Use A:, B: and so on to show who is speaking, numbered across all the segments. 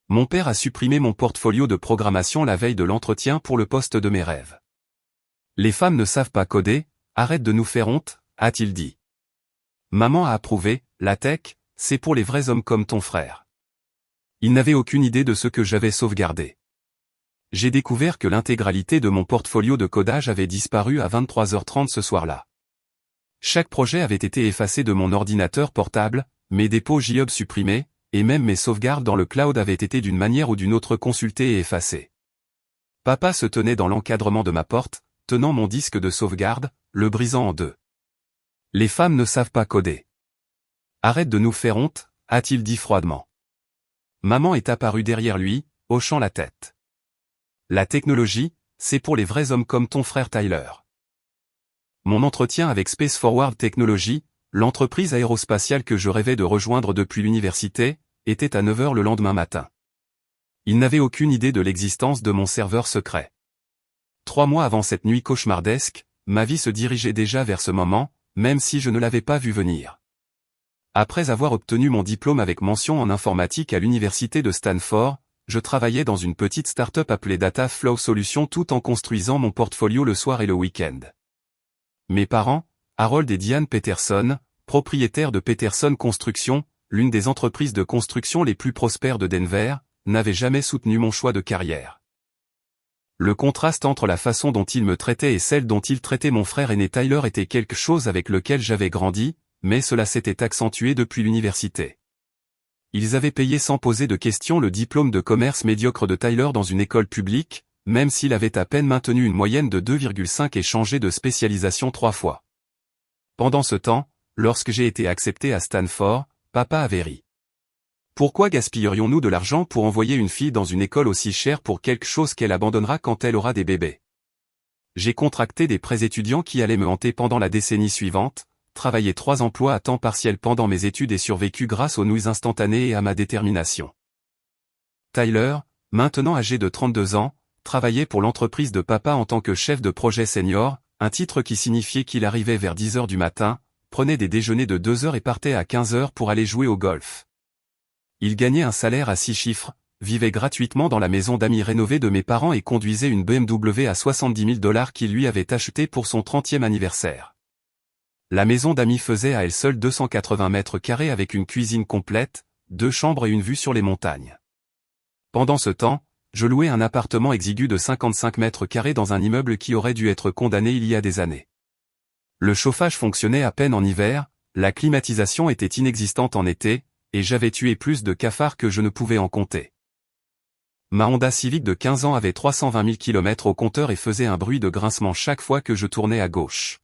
A: Mon père a supprimé mon portfolio de programmation la veille de l'entretien pour le poste de mes rêves. Les femmes ne savent pas coder, arrête de nous faire honte, a-t-il dit. Maman a approuvé, la tech, c'est pour les vrais hommes comme ton frère. Il n'avait aucune idée de ce que j'avais sauvegardé. J'ai découvert que l'intégralité de mon portfolio de codage avait disparu à 23h30 ce soir-là. Chaque projet avait été effacé de mon ordinateur portable, mes dépôts GitHub supprimés, et même mes sauvegardes dans le cloud avaient été d'une manière ou d'une autre consultées et effacées. Papa se tenait dans l'encadrement de ma porte, tenant mon disque de sauvegarde, le brisant en deux. Les femmes ne savent pas coder. Arrête de nous faire honte, a-t-il dit froidement. Maman est apparue derrière lui, hochant la tête. La technologie, c'est pour les vrais hommes comme ton frère Tyler. Mon entretien avec Space Forward Technology, l'entreprise aérospatiale que je rêvais de rejoindre depuis l'université, était à 9h le lendemain matin. Il n'avait aucune idée de l'existence de mon serveur secret. 3 mois avant cette nuit cauchemardesque, ma vie se dirigeait déjà vers ce moment, même si je ne l'avais pas vu venir. Après avoir obtenu mon diplôme avec mention en informatique à l'université de Stanford, je travaillais dans une petite start-up appelée Data Flow Solutions tout en construisant mon portfolio le soir et le week-end. Mes parents, Harold et Diane Peterson, propriétaires de Peterson Construction, l'une des entreprises de construction les plus prospères de Denver, n'avaient jamais soutenu mon choix de carrière. Le contraste entre la façon dont ils me traitaient et celle dont ils traitaient mon frère aîné Tyler était quelque chose avec lequel j'avais grandi, mais cela s'était accentué depuis l'université. Ils avaient payé sans poser de questions le diplôme de commerce médiocre de Tyler dans une école publique, même s'il avait à peine maintenu une moyenne de 2,5 et changé de spécialisation 3 fois. Pendant ce temps, lorsque j'ai été accepté à Stanford, papa avait ri. Pourquoi gaspillerions-nous de l'argent pour envoyer une fille dans une école aussi chère pour quelque chose qu'elle abandonnera quand elle aura des bébés? J'ai contracté des prêts étudiants qui allaient me hanter pendant la décennie suivante, travaillé 3 emplois à temps partiel pendant mes études et survécu grâce aux nouilles instantanées et à ma détermination. Tyler, maintenant âgé de 32 ans, travaillait pour l'entreprise de papa en tant que chef de projet senior, un titre qui signifiait qu'il arrivait vers 10h du matin, prenait des déjeuners de 2 heures et partait à 15h pour aller jouer au golf. Il gagnait un salaire à 6 chiffres, vivait gratuitement dans la maison d'amis rénovée de mes parents et conduisait une BMW à $70 000 qu'il lui avait achetée pour son 30e anniversaire. La maison d'amis faisait à elle seule 280 mètres carrés avec une cuisine complète, 2 chambres et une vue sur les montagnes. Pendant ce temps, je louais un appartement exigu de 55 mètres carrés dans un immeuble qui aurait dû être condamné il y a des années. Le chauffage fonctionnait à peine en hiver, la climatisation était inexistante en été, et j'avais tué plus de cafards que je ne pouvais en compter. Ma Honda Civic de 15 ans avait 320 000 km au compteur et faisait un bruit de grincement chaque fois que je tournais à gauche.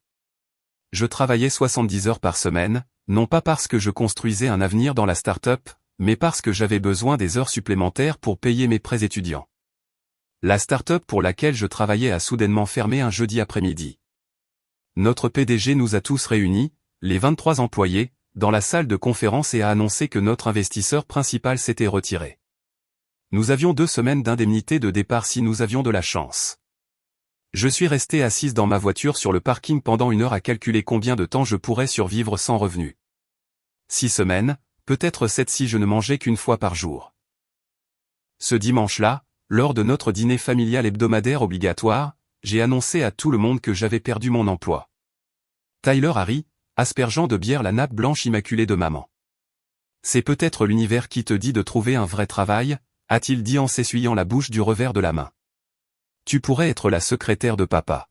A: Je travaillais 70 heures par semaine, non pas parce que je construisais un avenir dans la start-up, mais parce que j'avais besoin des heures supplémentaires pour payer mes prêts étudiants. La start-up pour laquelle je travaillais a soudainement fermé un jeudi après-midi. Notre PDG nous a tous réunis, les 23 employés, dans la salle de conférence et a annoncé que notre investisseur principal s'était retiré. Nous avions 2 semaines d'indemnité de départ si nous avions de la chance. Je suis resté assise dans ma voiture sur le parking pendant 1 heure à calculer combien de temps je pourrais survivre sans revenu. 6 semaines, peut-être 7 si je ne mangeais qu'une fois par jour. Ce dimanche-là, lors de notre dîner familial hebdomadaire obligatoire, j'ai annoncé à tout le monde que j'avais perdu mon emploi. Tyler a ri, aspergeant de bière la nappe blanche immaculée de maman. C'est peut-être l'univers qui te dit de trouver un vrai travail, a-t-il dit en s'essuyant la bouche du revers de la main. Tu pourrais être la secrétaire de papa.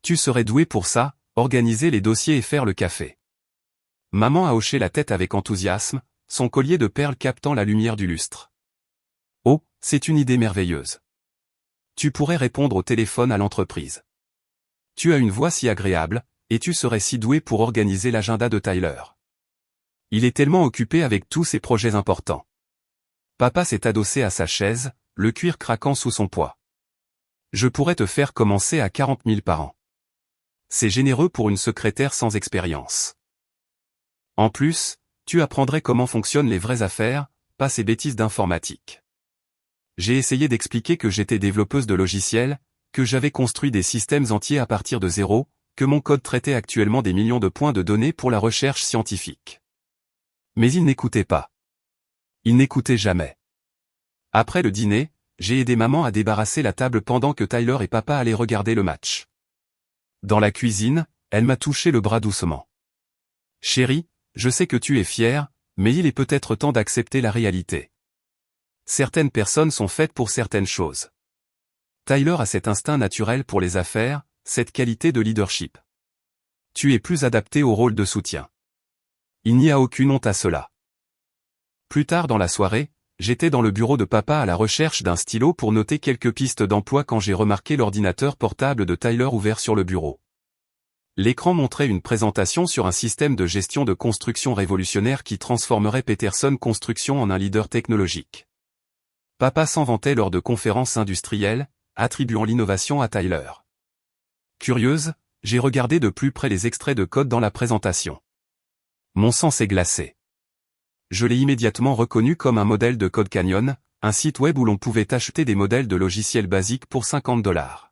A: Tu serais doué pour ça, organiser les dossiers et faire le café. Maman a hoché la tête avec enthousiasme, son collier de perles captant la lumière du lustre. Oh, c'est une idée merveilleuse. Tu pourrais répondre au téléphone à l'entreprise. Tu as une voix si agréable, et tu serais si doué pour organiser l'agenda de Tyler. Il est tellement occupé avec tous ses projets importants. Papa s'est adossé à sa chaise, le cuir craquant sous son poids. Je pourrais te faire commencer à 40 000 par an. C'est généreux pour une secrétaire sans expérience. En plus, tu apprendrais comment fonctionnent les vraies affaires, pas ces bêtises d'informatique. J'ai essayé d'expliquer que j'étais développeuse de logiciels, que j'avais construit des systèmes entiers à partir de zéro, que mon code traitait actuellement des millions de points de données pour la recherche scientifique. Mais il n'écoutait pas. Il n'écoutait jamais. Après le dîner, j'ai aidé maman à débarrasser la table pendant que Tyler et papa allaient regarder le match. Dans la cuisine, elle m'a touché le bras doucement. Chérie, je sais que tu es fière, mais il est peut-être temps d'accepter la réalité. Certaines personnes sont faites pour certaines choses. Tyler a cet instinct naturel pour les affaires, cette qualité de leadership. Tu es plus adapté au rôle de soutien. Il n'y a aucune honte à cela. Plus tard dans la soirée, j'étais dans le bureau de papa à la recherche d'un stylo pour noter quelques pistes d'emploi quand j'ai remarqué l'ordinateur portable de Tyler ouvert sur le bureau. L'écran montrait une présentation sur un système de gestion de construction révolutionnaire qui transformerait Peterson Construction en un leader technologique. Papa s'en vantait lors de conférences industrielles, attribuant l'innovation à Tyler. Curieuse, j'ai regardé de plus près les extraits de code dans la présentation. Mon sang s'est glacé. Je l'ai immédiatement reconnu comme un modèle de Code Canyon, un site web où l'on pouvait acheter des modèles de logiciels basiques pour $50.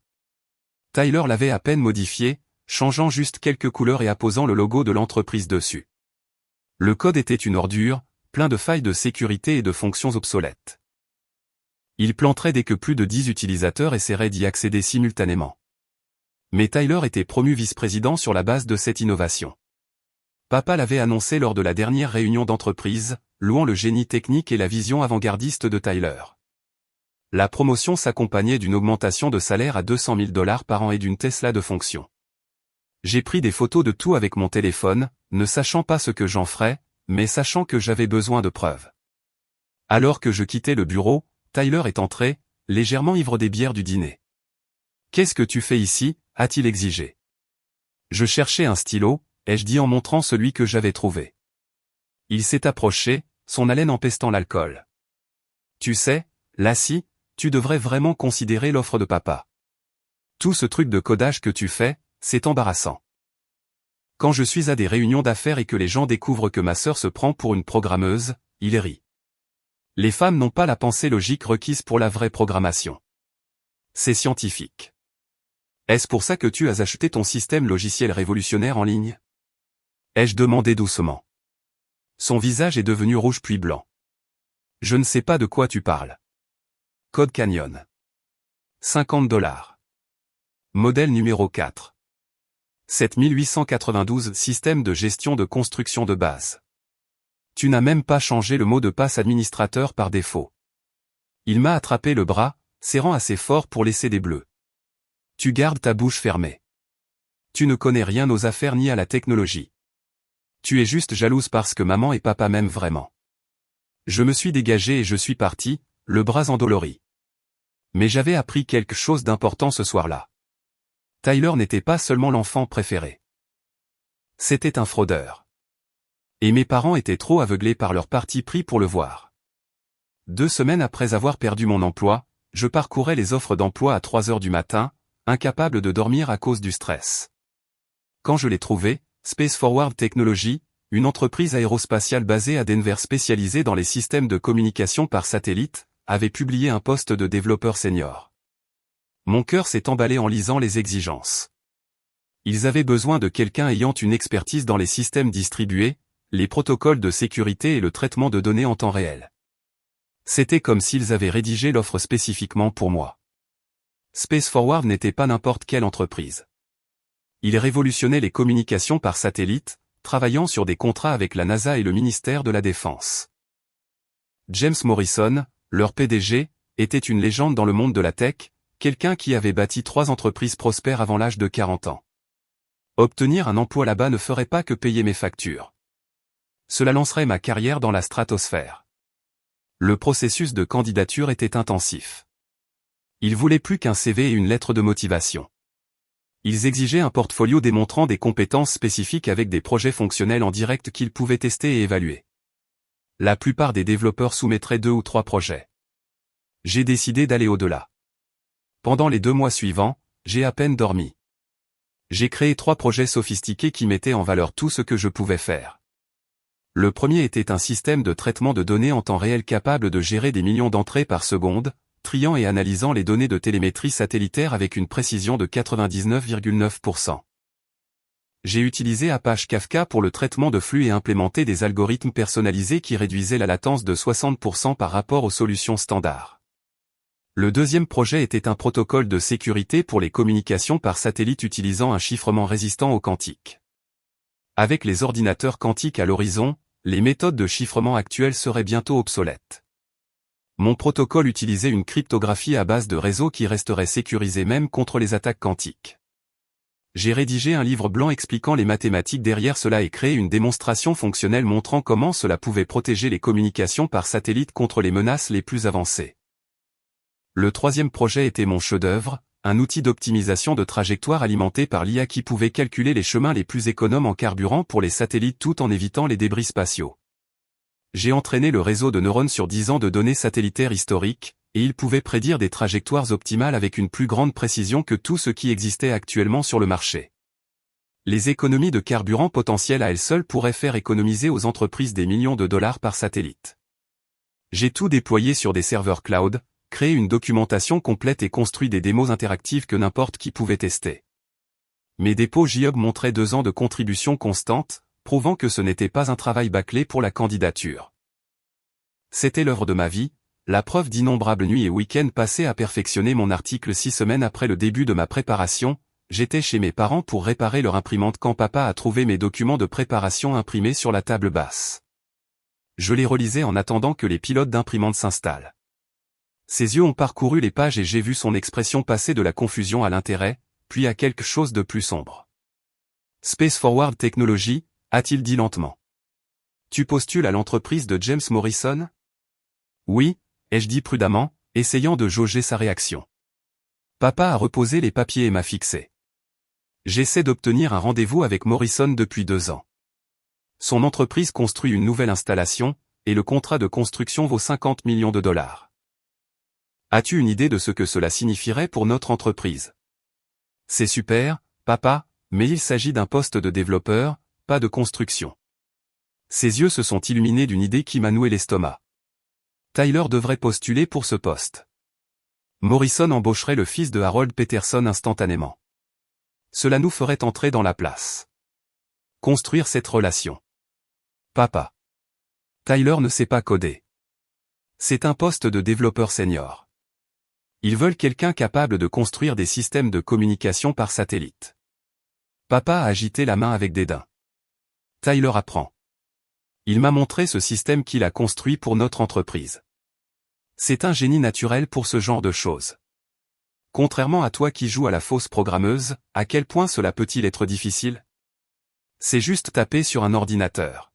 A: Tyler l'avait à peine modifié, changeant juste quelques couleurs et apposant le logo de l'entreprise dessus. Le code était une ordure, plein de failles de sécurité et de fonctions obsolètes. Il planterait dès que plus de 10 utilisateurs essaieraient d'y accéder simultanément. Mais Tyler était promu vice-président sur la base de cette innovation. Papa l'avait annoncé lors de la dernière réunion d'entreprise, louant le génie technique et la vision avant-gardiste de Tyler. La promotion s'accompagnait d'une augmentation de salaire à $200 000 par an et d'une Tesla de fonction. J'ai pris des photos de tout avec mon téléphone, ne sachant pas ce que j'en ferais, mais sachant que j'avais besoin de preuves. Alors que je quittais le bureau, Tyler est entré, légèrement ivre des bières du dîner. « Qu'est-ce que tu fais ici » a-t-il exigé. Je cherchais un stylo, ai-je dit en montrant celui que j'avais trouvé. Il s'est approché, son haleine empestant l'alcool. Tu sais, Lassie, tu devrais vraiment considérer l'offre de papa. Tout ce truc de codage que tu fais, c'est embarrassant. Quand je suis à des réunions d'affaires et que les gens découvrent que ma sœur se prend pour une programmeuse, il rit. Les femmes n'ont pas la pensée logique requise pour la vraie programmation. C'est scientifique. Est-ce pour ça que tu as acheté ton système logiciel révolutionnaire en ligne ? Ai-je demandé doucement. Son visage est devenu rouge puis blanc. Je ne sais pas de quoi tu parles. Code Canyon. $50. Modèle numéro 4. 7892 Système de gestion de construction de base. Tu n'as même pas changé le mot de passe administrateur par défaut. Il m'a attrapé le bras, serrant assez fort pour laisser des bleus. Tu gardes ta bouche fermée. Tu ne connais rien aux affaires ni à la technologie. Tu es juste jalouse parce que maman et papa m'aiment vraiment. Je me suis dégagé et je suis parti, le bras endolori. Mais j'avais appris quelque chose d'important ce soir-là. Tyler n'était pas seulement l'enfant préféré. C'était un fraudeur. Et mes parents étaient trop aveuglés par leur parti pris pour le voir. 2 semaines après avoir perdu mon emploi, je parcourais les offres d'emploi à 3 heures du matin, incapable de dormir à cause du stress. Quand je l'ai trouvé, Space Forward Technology, une entreprise aérospatiale basée à Denver spécialisée dans les systèmes de communication par satellite, avait publié un poste de développeur senior. Mon cœur s'est emballé en lisant les exigences. Ils avaient besoin de quelqu'un ayant une expertise dans les systèmes distribués, les protocoles de sécurité et le traitement de données en temps réel. C'était comme s'ils avaient rédigé l'offre spécifiquement pour moi. Space Forward n'était pas n'importe quelle entreprise. Il révolutionnait les communications par satellite, travaillant sur des contrats avec la NASA et le ministère de la Défense. James Morrison, leur PDG, était une légende dans le monde de la tech, quelqu'un qui avait bâti 3 entreprises prospères avant l'âge de 40 ans. Obtenir un emploi là-bas ne ferait pas que payer mes factures. Cela lancerait ma carrière dans la stratosphère. Le processus de candidature était intensif. Ils voulaient plus qu'un CV et une lettre de motivation. Ils exigeaient un portfolio démontrant des compétences spécifiques avec des projets fonctionnels en direct qu'ils pouvaient tester et évaluer. La plupart des développeurs soumettraient 2 ou 3 projets. J'ai décidé d'aller au-delà. Pendant les 2 mois suivants, j'ai à peine dormi. J'ai créé 3 projets sophistiqués qui mettaient en valeur tout ce que je pouvais faire. Le premier était un système de traitement de données en temps réel capable de gérer des millions d'entrées par seconde, triant et analysant les données de télémétrie satellitaire avec une précision de 99,9%. J'ai utilisé Apache Kafka pour le traitement de flux et implémenté des algorithmes personnalisés qui réduisaient la latence de 60% par rapport aux solutions standards. Le deuxième projet était un protocole de sécurité pour les communications par satellite utilisant un chiffrement résistant au quantique. Avec les ordinateurs quantiques à l'horizon, les méthodes de chiffrement actuelles seraient bientôt obsolètes. Mon protocole utilisait une cryptographie à base de réseaux qui resterait sécurisée même contre les attaques quantiques. J'ai rédigé un livre blanc expliquant les mathématiques derrière cela et créé une démonstration fonctionnelle montrant comment cela pouvait protéger les communications par satellite contre les menaces les plus avancées. Le troisième projet était mon chef-d'œuvre, un outil d'optimisation de trajectoire alimenté par l'IA qui pouvait calculer les chemins les plus économes en carburant pour les satellites tout en évitant les débris spatiaux. J'ai entraîné le réseau de neurones sur 10 ans de données satellitaires historiques, et il pouvait prédire des trajectoires optimales avec une plus grande précision que tout ce qui existait actuellement sur le marché. Les économies de carburant potentielles à elles seules pourraient faire économiser aux entreprises des millions de dollars par satellite. J'ai tout déployé sur des serveurs cloud, créé une documentation complète et construit des démos interactives que n'importe qui pouvait tester. Mes dépôts GitHub montraient 2 ans de contribution constante, prouvant que ce n'était pas un travail bâclé pour la candidature. C'était l'œuvre de ma vie, la preuve d'innombrables nuits et week-ends passés à perfectionner mon article 6 semaines après le début de ma préparation. J'étais chez mes parents pour réparer leur imprimante quand papa a trouvé mes documents de préparation imprimés sur la table basse. Je les relisais en attendant que les pilotes d'imprimante s'installent. Ses yeux ont parcouru les pages et j'ai vu son expression passer de la confusion à l'intérêt, puis à quelque chose de plus sombre. Space Forward Technology, a-t-il dit lentement. Tu postules à l'entreprise de James Morrison? Oui, ai-je dit prudemment, essayant de jauger sa réaction. Papa a reposé les papiers et m'a fixé. J'essaie d'obtenir un rendez-vous avec Morrison depuis 2 ans. Son entreprise construit une nouvelle installation, et le contrat de construction vaut 50 millions de dollars. As-tu une idée de ce que cela signifierait pour notre entreprise? C'est super, papa, mais il s'agit d'un poste de développeur, pas de construction. Ses yeux se sont illuminés d'une idée qui m'a noué l'estomac. Tyler devrait postuler pour ce poste. Morrison embaucherait le fils de Harold Peterson instantanément. Cela nous ferait entrer dans la place. Construire cette relation. Papa. Tyler ne sait pas coder. C'est un poste de développeur senior. Ils veulent quelqu'un capable de construire des systèmes de communication par satellite. Papa a agité la main avec dédain. Tyler apprend. Il m'a montré ce système qu'il a construit pour notre entreprise. C'est un génie naturel pour ce genre de choses. Contrairement à toi qui joues à la fausse programmeuse, à quel point cela peut-il être difficile? C'est juste taper sur un ordinateur.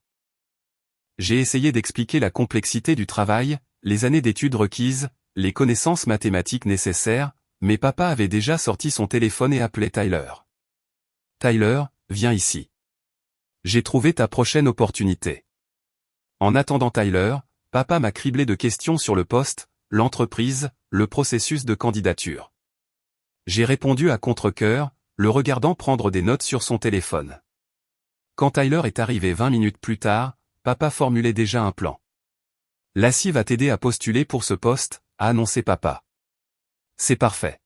A: J'ai essayé d'expliquer la complexité du travail, les années d'études requises, les connaissances mathématiques nécessaires, mais papa avait déjà sorti son téléphone et appelé Tyler. Tyler, viens ici. J'ai trouvé ta prochaine opportunité. En attendant Tyler, papa m'a criblé de questions sur le poste, l'entreprise, le processus de candidature. J'ai répondu à contre-cœur, le regardant prendre des notes sur son téléphone. Quand Tyler est arrivé 20 minutes plus tard, papa formulait déjà un plan. Lassie va t'aider à postuler pour ce poste, a annoncé papa. C'est parfait.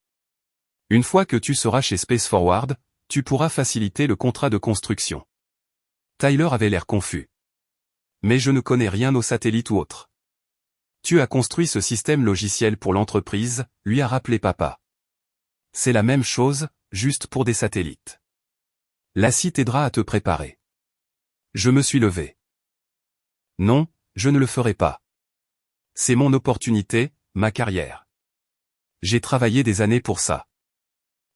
A: Une fois que tu seras chez Space Forward, tu pourras faciliter le contrat de construction. Tyler avait l'air confus. Mais je ne connais rien aux satellites ou autres. Tu as construit ce système logiciel pour l'entreprise, lui a rappelé papa. C'est la même chose, juste pour des satellites. Lassie t'aidera à te préparer. Je me suis levé. Non, je ne le ferai pas. C'est mon opportunité, ma carrière. J'ai travaillé des années pour ça.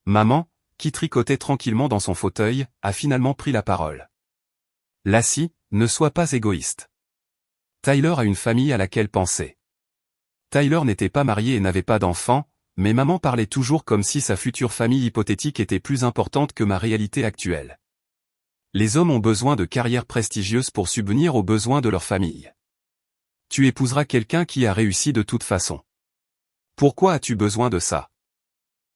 A: Maman, qui tricotait tranquillement dans son fauteuil, a finalement pris la parole. Lassie, ne sois pas égoïste. Tyler a une famille à laquelle penser. Tyler n'était pas marié et n'avait pas d'enfants, mais maman parlait toujours comme si sa future famille hypothétique était plus importante que ma réalité actuelle. Les hommes ont besoin de carrières prestigieuses pour subvenir aux besoins de leur famille. Tu épouseras quelqu'un qui a réussi de toute façon. Pourquoi as-tu besoin de ça?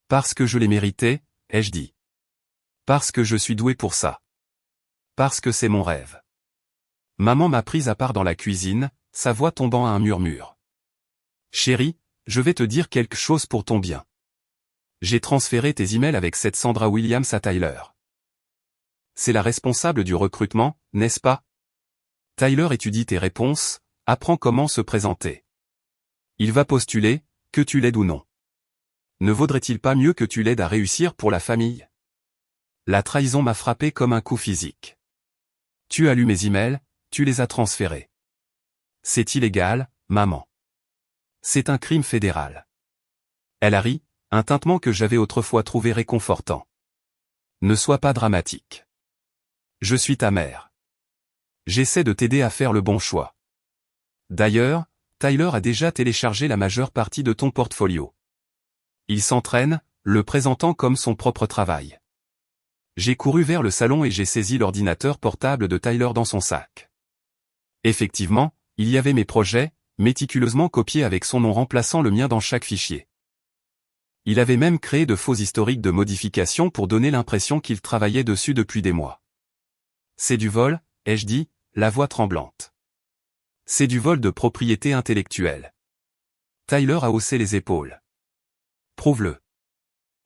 A: Parce que je l'ai mérité, ai-je dit. Parce que je suis doué pour ça. Parce que c'est mon rêve. Maman m'a prise à part dans la cuisine, sa voix tombant à un murmure. Chérie, je vais te dire quelque chose pour ton bien. J'ai transféré tes emails avec cette Sandra Williams à Tyler. C'est la responsable du recrutement, n'est-ce pas? Tyler étudie tes réponses, apprend comment se présenter. Il va postuler, que tu l'aides ou non. Ne vaudrait-il pas mieux que tu l'aides à réussir pour la famille? La trahison m'a frappé comme un coup physique. Tu as lu mes emails, tu les as transférés. C'est illégal, maman. C'est un crime fédéral. Elle a ri, un tintement que j'avais autrefois trouvé réconfortant. Ne sois pas dramatique. Je suis ta mère. J'essaie de t'aider à faire le bon choix. D'ailleurs, Tyler a déjà téléchargé la majeure partie de ton portfolio. Il s'entraîne, le présentant comme son propre travail. J'ai couru vers le salon et j'ai saisi l'ordinateur portable de Tyler dans son sac. Effectivement, il y avait mes projets, méticuleusement copiés avec son nom remplaçant le mien dans chaque fichier. Il avait même créé de faux historiques de modifications pour donner l'impression qu'il travaillait dessus depuis des mois. C'est du vol, ai-je dit, la voix tremblante. C'est du vol de propriété intellectuelle. Tyler a haussé les épaules. Prouve-le.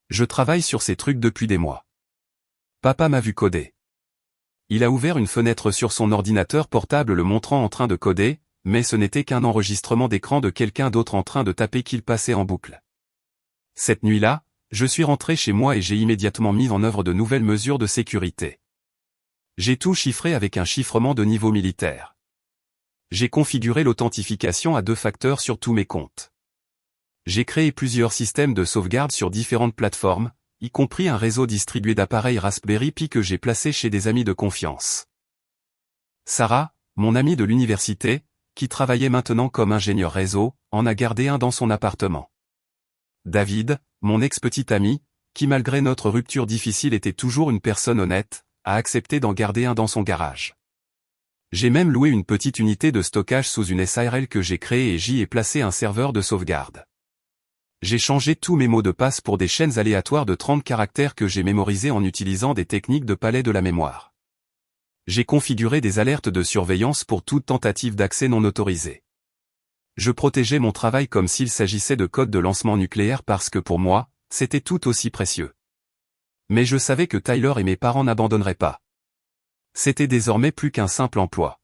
A: Je travaille sur ces trucs depuis des mois. Papa m'a vu coder. Il a ouvert une fenêtre sur son ordinateur portable le montrant en train de coder, mais ce n'était qu'un enregistrement d'écran de quelqu'un d'autre en train de taper qu'il passait en boucle. Cette nuit-là, je suis rentré chez moi et j'ai immédiatement mis en œuvre de nouvelles mesures de sécurité. J'ai tout chiffré avec un chiffrement de niveau militaire. J'ai configuré l'authentification à 2 facteurs sur tous mes comptes. J'ai créé plusieurs systèmes de sauvegarde sur différentes plateformes, y compris un réseau distribué d'appareils Raspberry Pi que j'ai placé chez des amis de confiance. Sarah, mon amie de l'université, qui travaillait maintenant comme ingénieur réseau, en a gardé un dans son appartement. David, mon ex-petit ami, qui malgré notre rupture difficile était toujours une personne honnête, a accepté d'en garder un dans son garage. J'ai même loué une petite unité de stockage sous une SARL que j'ai créée et j'y ai placé un serveur de sauvegarde. J'ai changé tous mes mots de passe pour des chaînes aléatoires de 30 caractères que j'ai mémorisés en utilisant des techniques de palais de la mémoire. J'ai configuré des alertes de surveillance pour toute tentative d'accès non autorisé. Je protégeais mon travail comme s'il s'agissait de code de lancement nucléaire parce que pour moi, c'était tout aussi précieux. Mais je savais que Tyler et mes parents n'abandonneraient pas. C'était désormais plus qu'un simple emploi.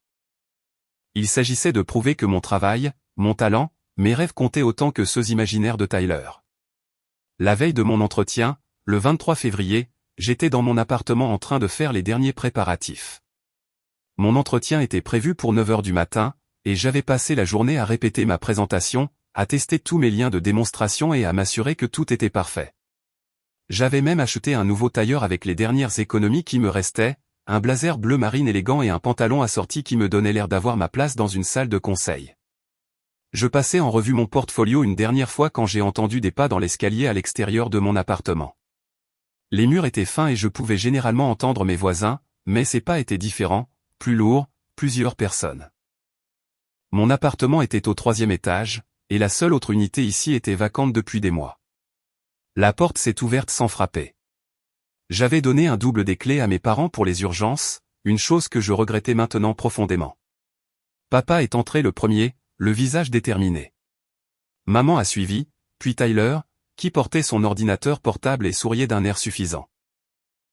A: Il s'agissait de prouver que mon travail, mon talent, mes rêves comptaient autant que ceux imaginaires de Tyler. La veille de mon entretien, le 23 février, j'étais dans mon appartement en train de faire les derniers préparatifs. Mon entretien était prévu pour 9 h du matin, et j'avais passé la journée à répéter ma présentation, à tester tous mes liens de démonstration et à m'assurer que tout était parfait. J'avais même acheté un nouveau tailleur avec les dernières économies qui me restaient, un blazer bleu marine élégant et un pantalon assorti qui me donnait l'air d'avoir ma place dans une salle de conseil. Je passais en revue mon portfolio une dernière fois quand j'ai entendu des pas dans l'escalier à l'extérieur de mon appartement. Les murs étaient fins et je pouvais généralement entendre mes voisins, mais ces pas étaient différents, plus lourds, plusieurs personnes. Mon appartement était au 3e étage, et la seule autre unité ici était vacante depuis des mois. La porte s'est ouverte sans frapper. J'avais donné un double des clés à mes parents pour les urgences, une chose que je regrettais maintenant profondément. Papa est entré le premier, le visage déterminé. Maman a suivi, puis Tyler, qui portait son ordinateur portable et souriait d'un air suffisant.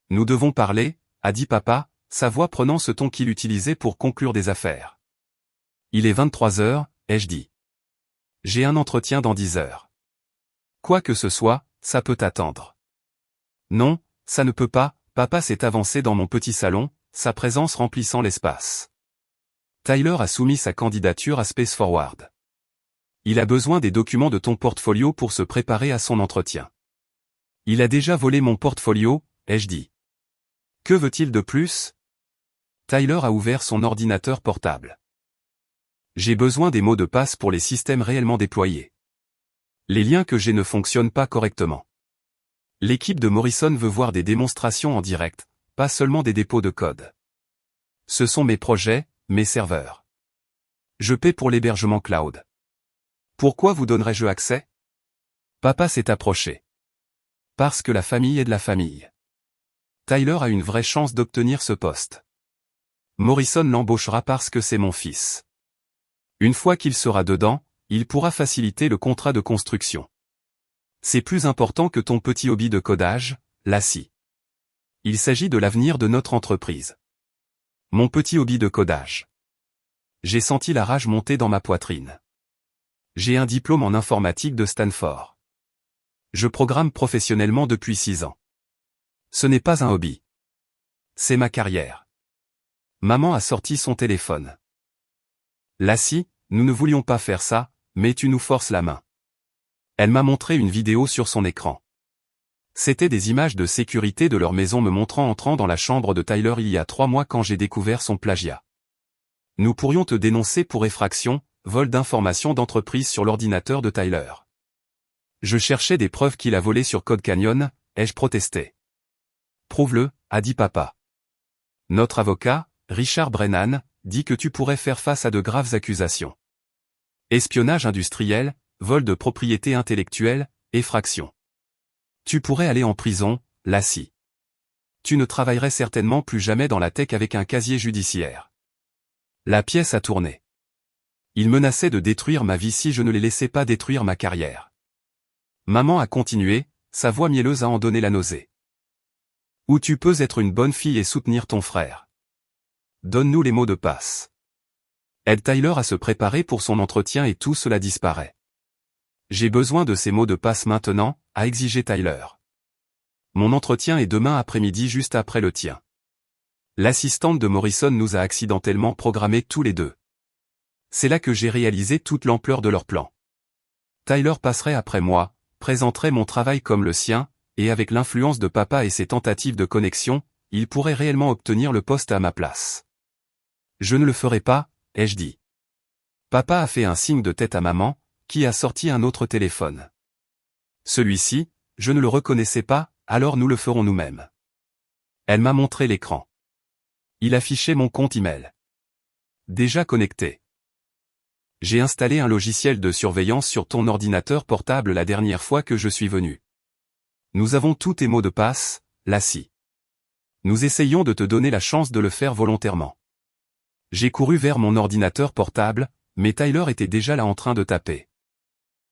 A: Nous devons parler, a dit papa, sa voix prenant ce ton qu'il utilisait pour conclure des affaires. Il est 23 h, ai-je dit. J'ai un entretien dans 10 heures. Quoi que ce soit, ça peut attendre. Non, ça ne peut pas, papa s'est avancé dans mon petit salon, sa présence remplissant l'espace. Tyler a soumis sa candidature à Space Forward. Il a besoin des documents de ton portfolio pour se préparer à son entretien. Il a déjà volé mon portfolio, ai-je dit. Que veut-il de plus? Tyler a ouvert son ordinateur portable. J'ai besoin des mots de passe pour les systèmes réellement déployés. Les liens que j'ai ne fonctionnent pas correctement. L'équipe de Morrison veut voir des démonstrations en direct, pas seulement des dépôts de code. Ce sont mes projets, mes serveurs. Je paie pour l'hébergement cloud. Pourquoi vous donnerais-je accès? Papa s'est approché. Parce que la famille est de la famille. Tyler a une vraie chance d'obtenir ce poste. Morrison l'embauchera parce que c'est mon fils. Une fois qu'il sera dedans, il pourra faciliter le contrat de construction. C'est plus important que ton petit hobby de codage, Lassie. Il s'agit de l'avenir de notre entreprise. Mon petit hobby de codage. J'ai senti la rage monter dans ma poitrine. J'ai un diplôme en informatique de Stanford. Je programme professionnellement depuis 6 ans. Ce n'est pas un hobby. C'est ma carrière. Maman a sorti son téléphone. Lassie, nous ne voulions pas faire ça, mais tu nous forces la main. Elle m'a montré une vidéo sur son écran. C'était des images de sécurité de leur maison me montrant entrant dans la chambre de Tyler il y a 3 mois quand j'ai découvert son plagiat. Nous pourrions te dénoncer pour effraction, vol d'informations d'entreprise sur l'ordinateur de Tyler. Je cherchais des preuves qu'il a volé sur Code Canyon, ai-je protesté. Prouve-le, a dit papa. Notre avocat, Richard Brennan, dit que tu pourrais faire face à de graves accusations. Espionnage industriel, vol de propriété intellectuelle, effraction. Tu pourrais aller en prison, Lassie. Tu ne travaillerais certainement plus jamais dans la tech avec un casier judiciaire. La pièce a tourné. Il menaçait de détruire ma vie si je ne les laissais pas détruire ma carrière. Maman a continué, sa voix mielleuse a en donné la nausée. Ou tu peux être une bonne fille et soutenir ton frère. Donne-nous les mots de passe. Aide Tyler à se préparer pour son entretien et tout cela disparaît. J'ai besoin de ces mots de passe maintenant, a exigé Tyler. Mon entretien est demain après-midi juste après le tien. L'assistante de Morrison nous a accidentellement programmés tous les deux. C'est là que j'ai réalisé toute l'ampleur de leur plan. Tyler passerait après moi, présenterait mon travail comme le sien, et avec l'influence de papa et ses tentatives de connexion, il pourrait réellement obtenir le poste à ma place. Je ne le ferai pas, ai-je dit. Papa a fait un signe de tête à maman, qui a sorti un autre téléphone. Celui-ci, je ne le reconnaissais pas, alors nous le ferons nous-mêmes. Elle m'a montré l'écran. Il affichait mon compte email. Déjà connecté. J'ai installé un logiciel de surveillance sur ton ordinateur portable la dernière fois que je suis venu. Nous avons tous tes mots de passe, Lassie. Nous essayons de te donner la chance de le faire volontairement. J'ai couru vers mon ordinateur portable, mais Tyler était déjà là en train de taper.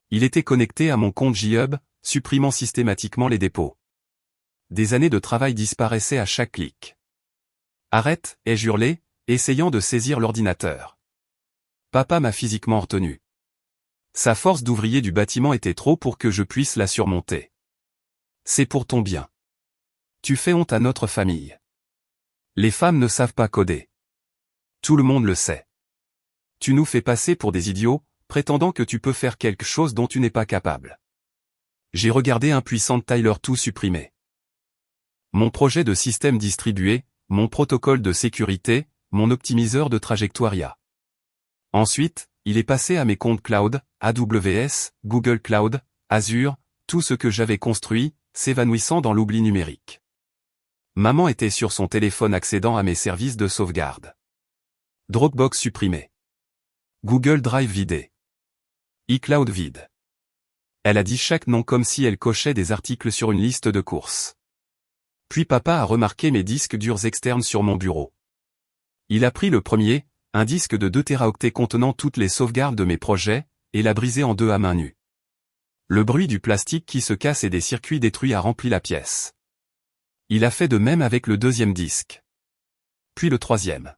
A: Il était connecté à mon compte J-Hub, supprimant systématiquement les dépôts. Des années de travail disparaissaient à chaque clic. Arrête, ai-je hurlé, essayant de saisir l'ordinateur. Papa m'a physiquement retenu. Sa force d'ouvrier du bâtiment était trop pour que je puisse la surmonter. C'est pour ton bien. Tu fais honte à notre famille. Les femmes ne savent pas coder. Tout le monde le sait. Tu nous fais passer pour des idiots, prétendant que tu peux faire quelque chose dont tu n'es pas capable. J'ai regardé impuissante Tyler tout supprimer. Mon projet de système distribué, mon protocole de sécurité, mon optimiseur de trajectoria. Ensuite, il est passé à mes comptes cloud, AWS, Google Cloud, Azure, tout ce que j'avais construit, s'évanouissant dans l'oubli numérique. Maman était sur son téléphone accédant à mes services de sauvegarde. Dropbox supprimé. Google Drive vidé. iCloud vide. Elle a dit chaque nom comme si elle cochait des articles sur une liste de courses. Puis papa a remarqué mes disques durs externes sur mon bureau. Il a pris le premier, un disque de 2 téraoctets contenant toutes les sauvegardes de mes projets, et l'a brisé en deux à main nue. Le bruit du plastique qui se casse et des circuits détruits a rempli la pièce. Il a fait de même avec le deuxième disque. Puis le troisième.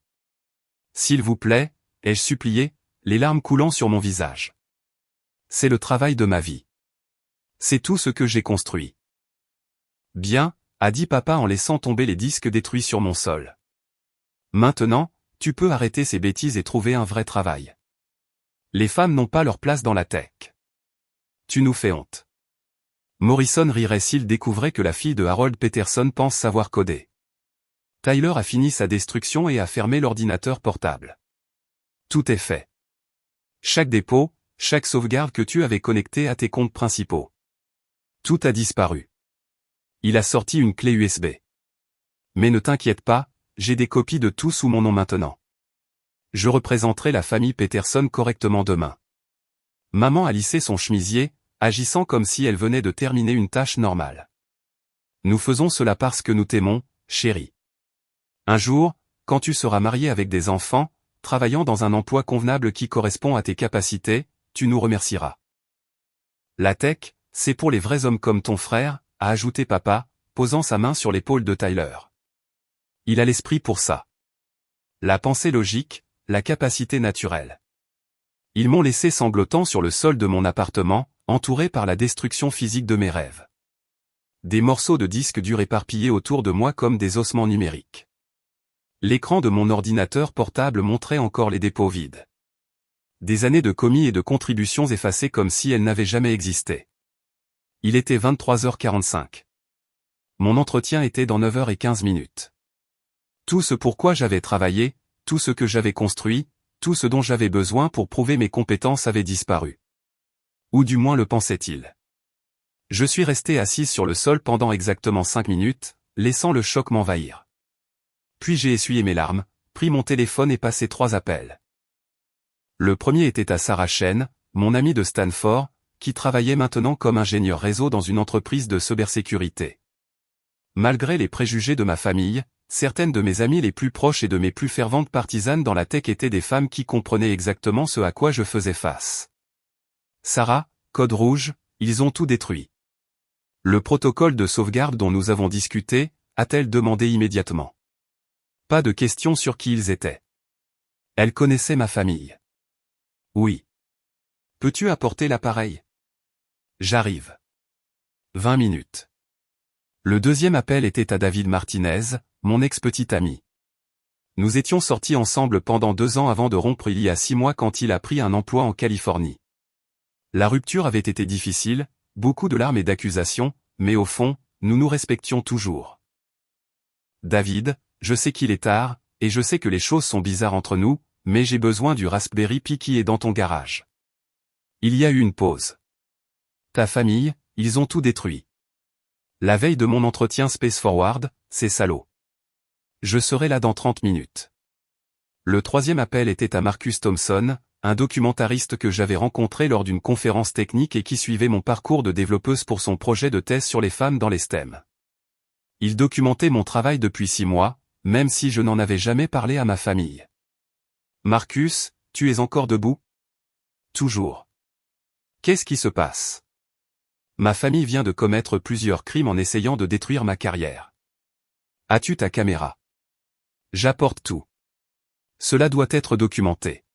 A: S'il vous plaît, ai-je supplié, les larmes coulant sur mon visage. C'est le travail de ma vie. C'est tout ce que j'ai construit. Bien, a dit papa en laissant tomber les disques détruits sur mon sol. Maintenant, tu peux arrêter ces bêtises et trouver un vrai travail. Les femmes n'ont pas leur place dans la tech. Tu nous fais honte. Morrison rirait s'il découvrait que la fille de Harold Peterson pense savoir coder. Tyler a fini sa destruction et a fermé l'ordinateur portable. Tout est fait. Chaque dépôt, chaque sauvegarde que tu avais connectée à tes comptes principaux. Tout a disparu. Il a sorti une clé USB. Mais ne t'inquiète pas, j'ai des copies de tout sous mon nom maintenant. Je représenterai la famille Peterson correctement demain. Maman a lissé son chemisier, agissant comme si elle venait de terminer une tâche normale. Nous faisons cela parce que nous t'aimons, chérie. Un jour, quand tu seras marié avec des enfants, travaillant dans un emploi convenable qui correspond à tes capacités, tu nous remercieras. La tech, c'est pour les vrais hommes comme ton frère, a ajouté papa, posant sa main sur l'épaule de Tyler. Il a l'esprit pour ça. La pensée logique, la capacité naturelle. Ils m'ont laissé sanglotant sur le sol de mon appartement, entouré par la destruction physique de mes rêves. Des morceaux de disques durs éparpillés autour de moi comme des ossements numériques. L'écran de mon ordinateur portable montrait encore les dépôts vides. Des années de commis et de contributions effacées comme si elles n'avaient jamais existé. Il était 23h45. Mon entretien était dans 9h15. Tout ce pourquoi j'avais travaillé, tout ce que j'avais construit, tout ce dont j'avais besoin pour prouver mes compétences avait disparu. Ou du moins le pensait-il. Je suis resté assise sur le sol pendant exactement 5 minutes, laissant le choc m'envahir. Puis j'ai essuyé mes larmes, pris mon téléphone et passé 3 appels. Le premier était à Sarah Chen, mon amie de Stanford, qui travaillait maintenant comme ingénieur réseau dans une entreprise de cybersécurité. Malgré les préjugés de ma famille, certaines de mes amies les plus proches et de mes plus ferventes partisanes dans la tech étaient des femmes qui comprenaient exactement ce à quoi je faisais face. Sarah, code rouge, ils ont tout détruit. Le protocole de sauvegarde dont nous avons discuté, a-t-elle demandé immédiatement. Pas de question sur qui ils étaient. Elle connaissait ma famille. Oui. Peux-tu apporter l'appareil? J'arrive. 20 minutes. Le deuxième appel était à David Martinez, mon ex-petit ami. Nous étions sortis ensemble pendant 2 ans avant de rompre il y a 6 mois quand il a pris un emploi en Californie. La rupture avait été difficile, beaucoup de larmes et d'accusations, mais au fond, nous nous respections toujours. David, je sais qu'il est tard, et je sais que les choses sont bizarres entre nous, mais j'ai besoin du Raspberry Pi qui est dans ton garage. Il y a eu une pause. Ta famille, ils ont tout détruit. La veille de mon entretien Space Forward, ces salauds. Je serai là dans 30 minutes. Le troisième appel était à Marcus Thompson, un documentariste que j'avais rencontré lors d'une conférence technique et qui suivait mon parcours de développeuse pour son projet de thèse sur les femmes dans les STEM. Il documentait mon travail depuis 6 mois, même si je n'en avais jamais parlé à ma famille. Marcus, tu es encore debout? Toujours. Qu'est-ce qui se passe? Ma famille vient de commettre plusieurs crimes en essayant de détruire ma carrière. As-tu ta caméra? J'apporte tout. Cela doit être documenté.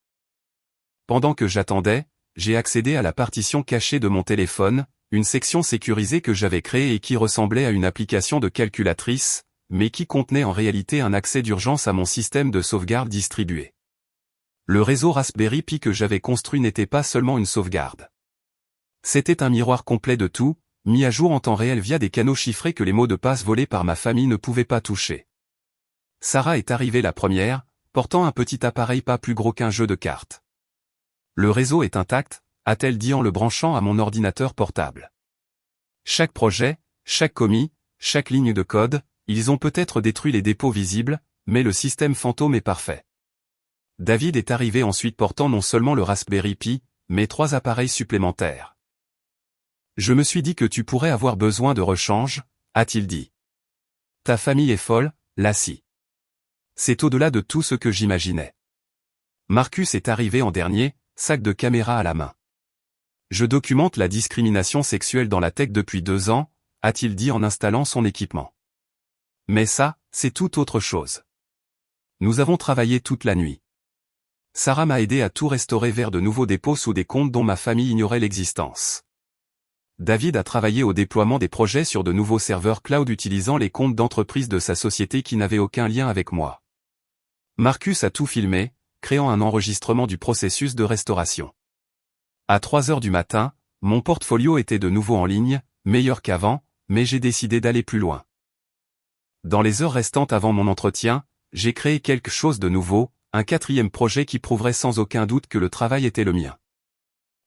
A: Pendant que j'attendais, j'ai accédé à la partition cachée de mon téléphone, une section sécurisée que j'avais créée et qui ressemblait à une application de calculatrice, mais qui contenait en réalité un accès d'urgence à mon système de sauvegarde distribué. Le réseau Raspberry Pi que j'avais construit n'était pas seulement une sauvegarde. C'était un miroir complet de tout, mis à jour en temps réel via des canaux chiffrés que les mots de passe volés par ma famille ne pouvaient pas toucher. Sarah est arrivée la première, portant un petit appareil pas plus gros qu'un jeu de cartes. Le réseau est intact, a-t-elle dit en le branchant à mon ordinateur portable. Chaque projet, chaque commis, chaque ligne de code, ils ont peut-être détruit les dépôts visibles, mais le système fantôme est parfait. David est arrivé ensuite portant non seulement le Raspberry Pi, mais 3 appareils supplémentaires. Je me suis dit que tu pourrais avoir besoin de rechange, a-t-il dit. Ta famille est folle, Lassie. C'est au-delà de tout ce que j'imaginais. Marcus est arrivé en dernier, sac de caméra à la main. Je documente la discrimination sexuelle dans la tech depuis 2 ans, a-t-il dit en installant son équipement. Mais ça, c'est tout autre chose. Nous avons travaillé toute la nuit. Sarah m'a aidé à tout restaurer vers de nouveaux dépôts sous des comptes dont ma famille ignorait l'existence. David a travaillé au déploiement des projets sur de nouveaux serveurs cloud utilisant les comptes d'entreprise de sa société qui n'avaient aucun lien avec moi. Marcus a tout filmé, créant un enregistrement du processus de restauration. À 3 heures du matin, mon portfolio était de nouveau en ligne, meilleur qu'avant, mais j'ai décidé d'aller plus loin. Dans les heures restantes avant mon entretien, j'ai créé quelque chose de nouveau, un 4e projet qui prouverait sans aucun doute que le travail était le mien.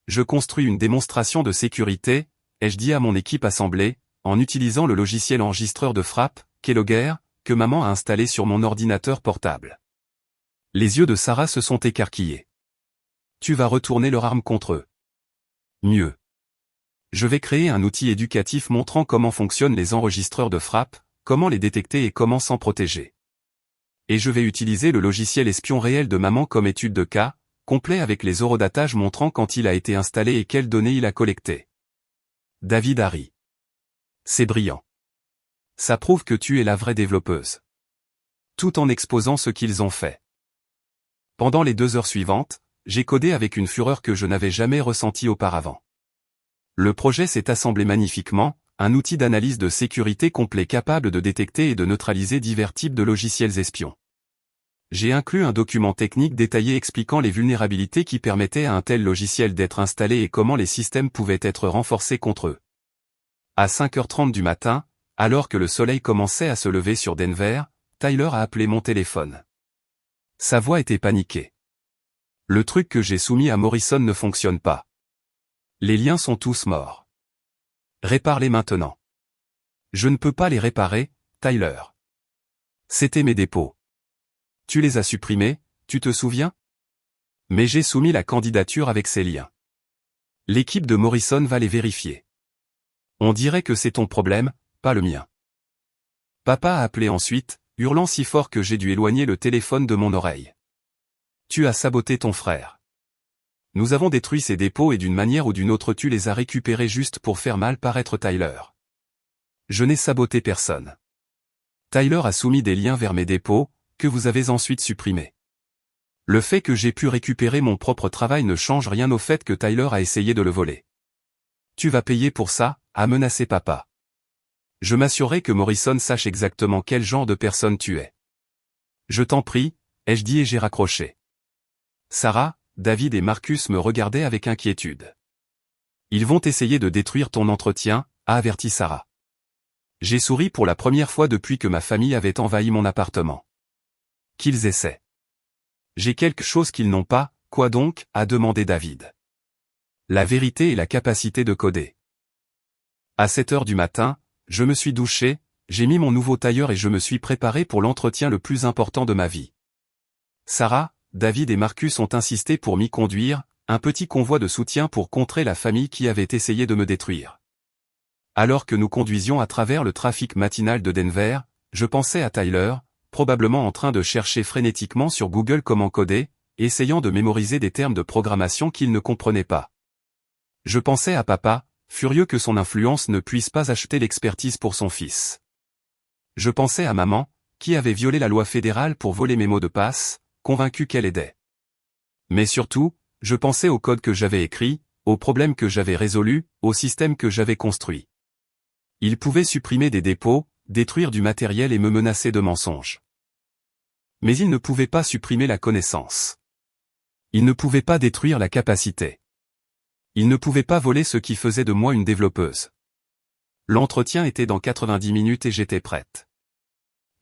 A: Je construis une démonstration de sécurité, ai-je dit à mon équipe assemblée, en utilisant le logiciel enregistreur de frappe, Keylogger, que maman a installé sur mon ordinateur portable. Les yeux de Sarah se sont écarquillés. Tu vas retourner leur arme contre eux. Mieux. Je vais créer un outil éducatif montrant comment fonctionnent les enregistreurs de frappe, comment les détecter et comment s'en protéger. Et je vais utiliser le logiciel espion réel de maman comme étude de cas, complet avec les eurodatages montrant quand il a été installé et quelles données il a collectées. David a ri. C'est brillant. Ça prouve que tu es la vraie développeuse. Tout en exposant ce qu'ils ont fait. Pendant les 2 heures suivantes, j'ai codé avec une fureur que je n'avais jamais ressentie auparavant. Le projet s'est assemblé magnifiquement, un outil d'analyse de sécurité complet capable de détecter et de neutraliser divers types de logiciels espions. J'ai inclus un document technique détaillé expliquant les vulnérabilités qui permettaient à un tel logiciel d'être installé et comment les systèmes pouvaient être renforcés contre eux. À 5h30 du matin, alors que le soleil commençait à se lever sur Denver, Tyler a appelé mon téléphone. Sa voix était paniquée. Le truc que j'ai soumis à Morrison ne fonctionne pas. Les liens sont tous morts. Répare-les maintenant. Je ne peux pas les réparer, Tyler. C'était mes dépôts. Tu les as supprimés, tu te souviens? Mais j'ai soumis la candidature avec ces liens. L'équipe de Morrison va les vérifier. On dirait que c'est ton problème, pas le mien. Papa a appelé ensuite, hurlant si fort que j'ai dû éloigner le téléphone de mon oreille. Tu as saboté ton frère. Nous avons détruit ses dépôts et d'une manière ou d'une autre tu les as récupérés juste pour faire mal paraître Tyler. Je n'ai saboté personne. Tyler a soumis des liens vers mes dépôts, que vous avez ensuite supprimés. Le fait que j'ai pu récupérer mon propre travail ne change rien au fait que Tyler a essayé de le voler. Tu vas payer pour ça, a menacé papa. Je m'assurerai que Morrison sache exactement quel genre de personne tu es. Je t'en prie, ai-je dit et j'ai raccroché. Sarah, David et Marcus me regardaient avec inquiétude. Ils vont essayer de détruire ton entretien, a averti Sarah. J'ai souri pour la première fois depuis que ma famille avait envahi mon appartement. Qu'ils essaient. J'ai quelque chose qu'ils n'ont pas, quoi donc, a demandé David. La vérité et la capacité de coder. À 7h du matin, je me suis douché, j'ai mis mon nouveau tailleur et je me suis préparé pour l'entretien le plus important de ma vie. Sarah, David et Marcus ont insisté pour m'y conduire, un petit convoi de soutien pour contrer la famille qui avait essayé de me détruire. Alors que nous conduisions à travers le trafic matinal de Denver, je pensais à Tyler, probablement en train de chercher frénétiquement sur Google comment coder, essayant de mémoriser des termes de programmation qu'il ne comprenait pas. Je pensais à papa, furieux que son influence ne puisse pas acheter l'expertise pour son fils. Je pensais à maman, qui avait violé la loi fédérale pour voler mes mots de passe, convaincue qu'elle aidait. Mais surtout, je pensais au code que j'avais écrit, aux problèmes que j'avais résolus, au système que j'avais construit. Il pouvait supprimer des dépôts, détruire du matériel et me menacer de mensonges. Mais il ne pouvait pas supprimer la connaissance. Il ne pouvait pas détruire la capacité. Il ne pouvait pas voler ce qui faisait de moi une développeuse. L'entretien était dans 90 minutes et j'étais prête.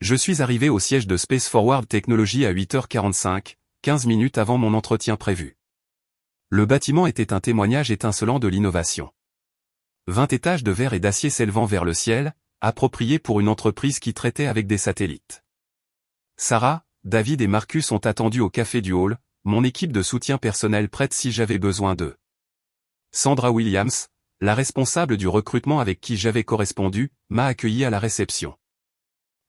A: Je suis arrivé au siège de Space Forward Technology à 8h45, 15 minutes avant mon entretien prévu. Le bâtiment était un témoignage étincelant de l'innovation. 20 étages de verre et d'acier s'élevant vers le ciel, appropriés pour une entreprise qui traitait avec des satellites. Sarah, David et Marcus ont attendu au café du hall, mon équipe de soutien personnel prête si j'avais besoin d'eux. Sandra Williams, la responsable du recrutement avec qui j'avais correspondu, m'a accueilli à la réception.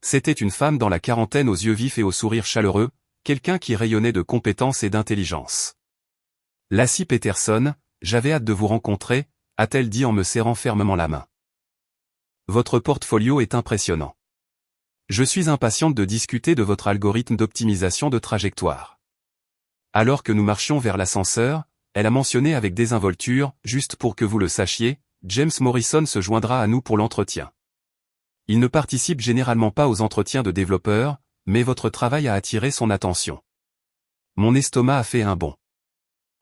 A: C'était une femme dans la quarantaine aux yeux vifs et au sourire chaleureux, quelqu'un qui rayonnait de compétence et d'intelligence. Lassie Peterson, j'avais hâte de vous rencontrer, a-t-elle dit en me serrant fermement la main. Votre portfolio est impressionnant. Je suis impatiente de discuter de votre algorithme d'optimisation de trajectoire. Alors que nous marchions vers l'ascenseur, elle a mentionné avec désinvolture, juste pour que vous le sachiez, James Morrison se joindra à nous pour l'entretien. Il ne participe généralement pas aux entretiens de développeurs, mais votre travail a attiré son attention. Mon estomac a fait un bond.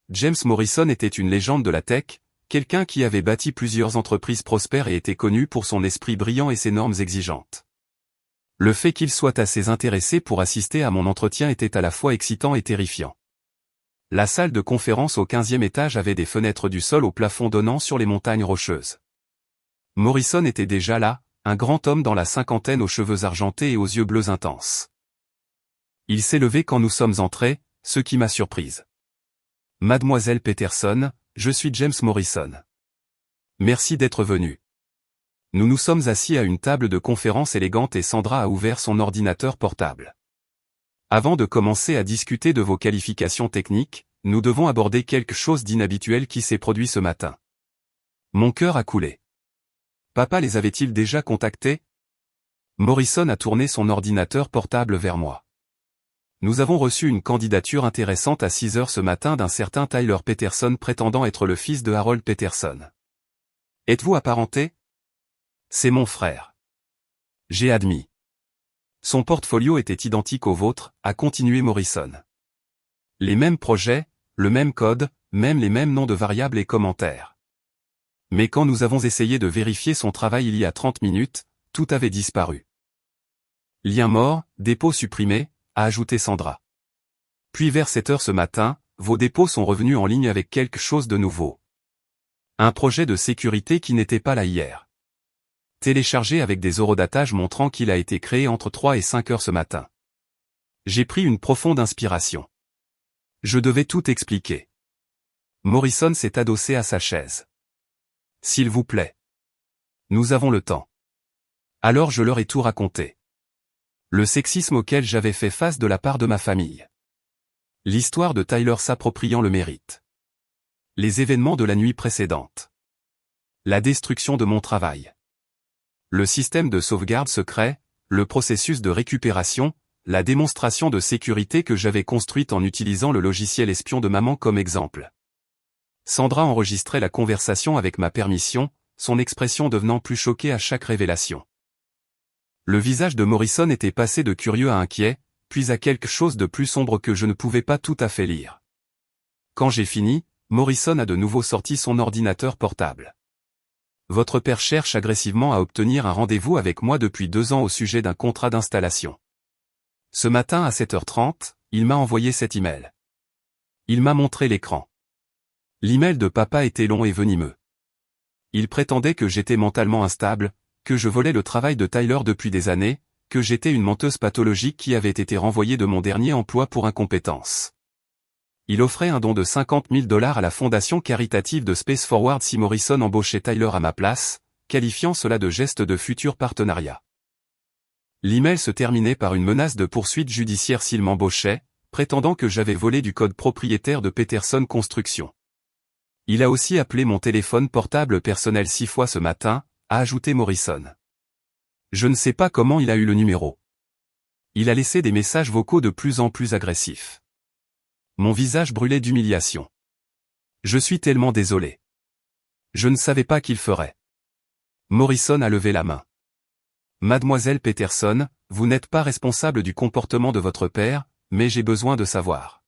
A: James Morrison était une légende de la tech, quelqu'un qui avait bâti plusieurs entreprises prospères et était connu pour son esprit brillant et ses normes exigeantes. Le fait qu'il soit assez intéressé pour assister à mon entretien était à la fois excitant et terrifiant. La salle de conférence au 15e étage avait des fenêtres du sol au plafond donnant sur les montagnes rocheuses. Morrison était déjà là, un grand homme dans la cinquantaine aux cheveux argentés et aux yeux bleus intenses. Il s'est levé quand nous sommes entrés, ce qui m'a surprise. Mademoiselle Peterson, je suis James Morrison. Merci d'être venu. Nous nous sommes assis à une table de conférence élégante et Sandra a ouvert son ordinateur portable. Avant de commencer à discuter de vos qualifications techniques, nous devons aborder quelque chose d'inhabituel qui s'est produit ce matin. Mon cœur a coulé. Papa les avait-il déjà contactés? Morrison a tourné son ordinateur portable vers moi. Nous avons reçu une candidature intéressante à 6h ce matin d'un certain Tyler Peterson prétendant être le fils de Harold Peterson. Êtes-vous apparenté? C'est mon frère. J'ai admis. Son portfolio était identique au vôtre, a continué Morrison. Les mêmes projets, le même code, même les mêmes noms de variables et commentaires. Mais quand nous avons essayé de vérifier son travail il y a 30 minutes, tout avait disparu. Lien mort, dépôt supprimé, a ajouté Sandra. Puis vers 7 heures ce matin, vos dépôts sont revenus en ligne avec quelque chose de nouveau. Un projet de sécurité qui n'était pas là hier. Téléchargé avec des eurodatages montrant qu'il a été créé entre 3 et 5 heures ce matin. J'ai pris une profonde inspiration. Je devais tout expliquer. Morrison s'est adossé à sa chaise. S'il vous plaît. Nous avons le temps. Alors je leur ai tout raconté. Le sexisme auquel j'avais fait face de la part de ma famille. L'histoire de Tyler s'appropriant le mérite. Les événements de la nuit précédente. La destruction de mon travail. Le système de sauvegarde secret, le processus de récupération, la démonstration de sécurité que j'avais construite en utilisant le logiciel espion de maman comme exemple. Sandra enregistrait la conversation avec ma permission, son expression devenant plus choquée à chaque révélation. Le visage de Morrison était passé de curieux à inquiet, puis à quelque chose de plus sombre que je ne pouvais pas tout à fait lire. Quand j'ai fini, Morrison a de nouveau sorti son ordinateur portable. Votre père cherche agressivement à obtenir un rendez-vous avec moi depuis 2 ans au sujet d'un contrat d'installation. Ce matin à 7h30, il m'a envoyé cet email. Il m'a montré l'écran. L'email de papa était long et venimeux. Il prétendait que j'étais mentalement instable, que je volais le travail de Tyler depuis des années, que j'étais une menteuse pathologique qui avait été renvoyée de mon dernier emploi pour incompétence. Il offrait un don de $50 000 à la fondation caritative de Space Forward si Morrison embauchait Tyler à ma place, qualifiant cela de geste de futur partenariat. L'email se terminait par une menace de poursuite judiciaire s'il m'embauchait, prétendant que j'avais volé du code propriétaire de Peterson Construction. Il a aussi appelé mon téléphone portable personnel 6 fois ce matin, a ajouté Morrison. Je ne sais pas comment il a eu le numéro. Il a laissé des messages vocaux de plus en plus agressifs. Mon visage brûlait d'humiliation. Je suis tellement désolé. Je ne savais pas qu'il ferait. Morrison a levé la main. Mademoiselle Peterson, vous n'êtes pas responsable du comportement de votre père, mais j'ai besoin de savoir.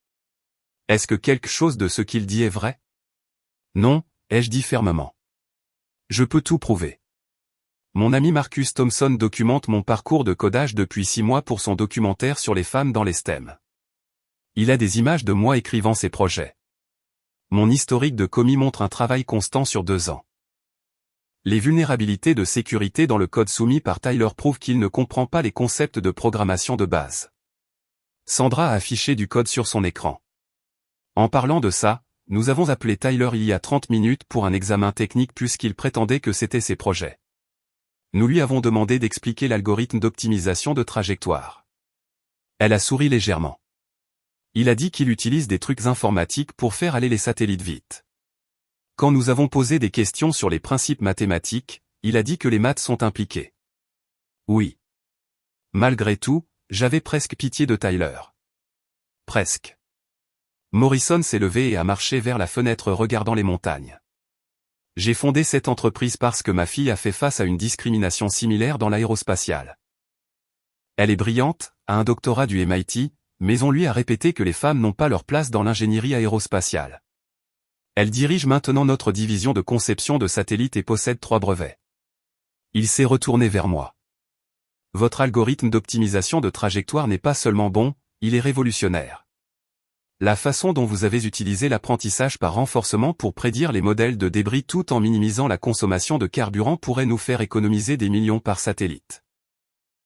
A: Est-ce que quelque chose de ce qu'il dit est vrai? Non, ai-je dit fermement. Je peux tout prouver. Mon ami Marcus Thompson documente mon parcours de codage depuis 6 mois pour son documentaire sur les femmes dans les STEM. Il a des images de moi écrivant ses projets. Mon historique de commis montre un travail constant sur 2 ans. Les vulnérabilités de sécurité dans le code soumis par Tyler prouvent qu'il ne comprend pas les concepts de programmation de base. Sandra a affiché du code sur son écran. En parlant de ça, nous avons appelé Tyler il y a 30 minutes pour un examen technique puisqu'il prétendait que c'était ses projets. Nous lui avons demandé d'expliquer l'algorithme d'optimisation de trajectoire. Elle a souri légèrement. Il a dit qu'il utilise des trucs informatiques pour faire aller les satellites vite. Quand nous avons posé des questions sur les principes mathématiques, il a dit que les maths sont impliquées. Oui. Malgré tout, j'avais presque pitié de Tyler. Presque. Morrison s'est levé et a marché vers la fenêtre regardant les montagnes. J'ai fondé cette entreprise parce que ma fille a fait face à une discrimination similaire dans l'aérospatiale. Elle est brillante, a un doctorat du MIT, mais on lui a répété que les femmes n'ont pas leur place dans l'ingénierie aérospatiale. Elle dirige maintenant notre division de conception de satellites et possède 3 brevets. Il s'est retourné vers moi. Votre algorithme d'optimisation de trajectoire n'est pas seulement bon, il est révolutionnaire. La façon dont vous avez utilisé l'apprentissage par renforcement pour prédire les modèles de débris tout en minimisant la consommation de carburant pourrait nous faire économiser des millions par satellite.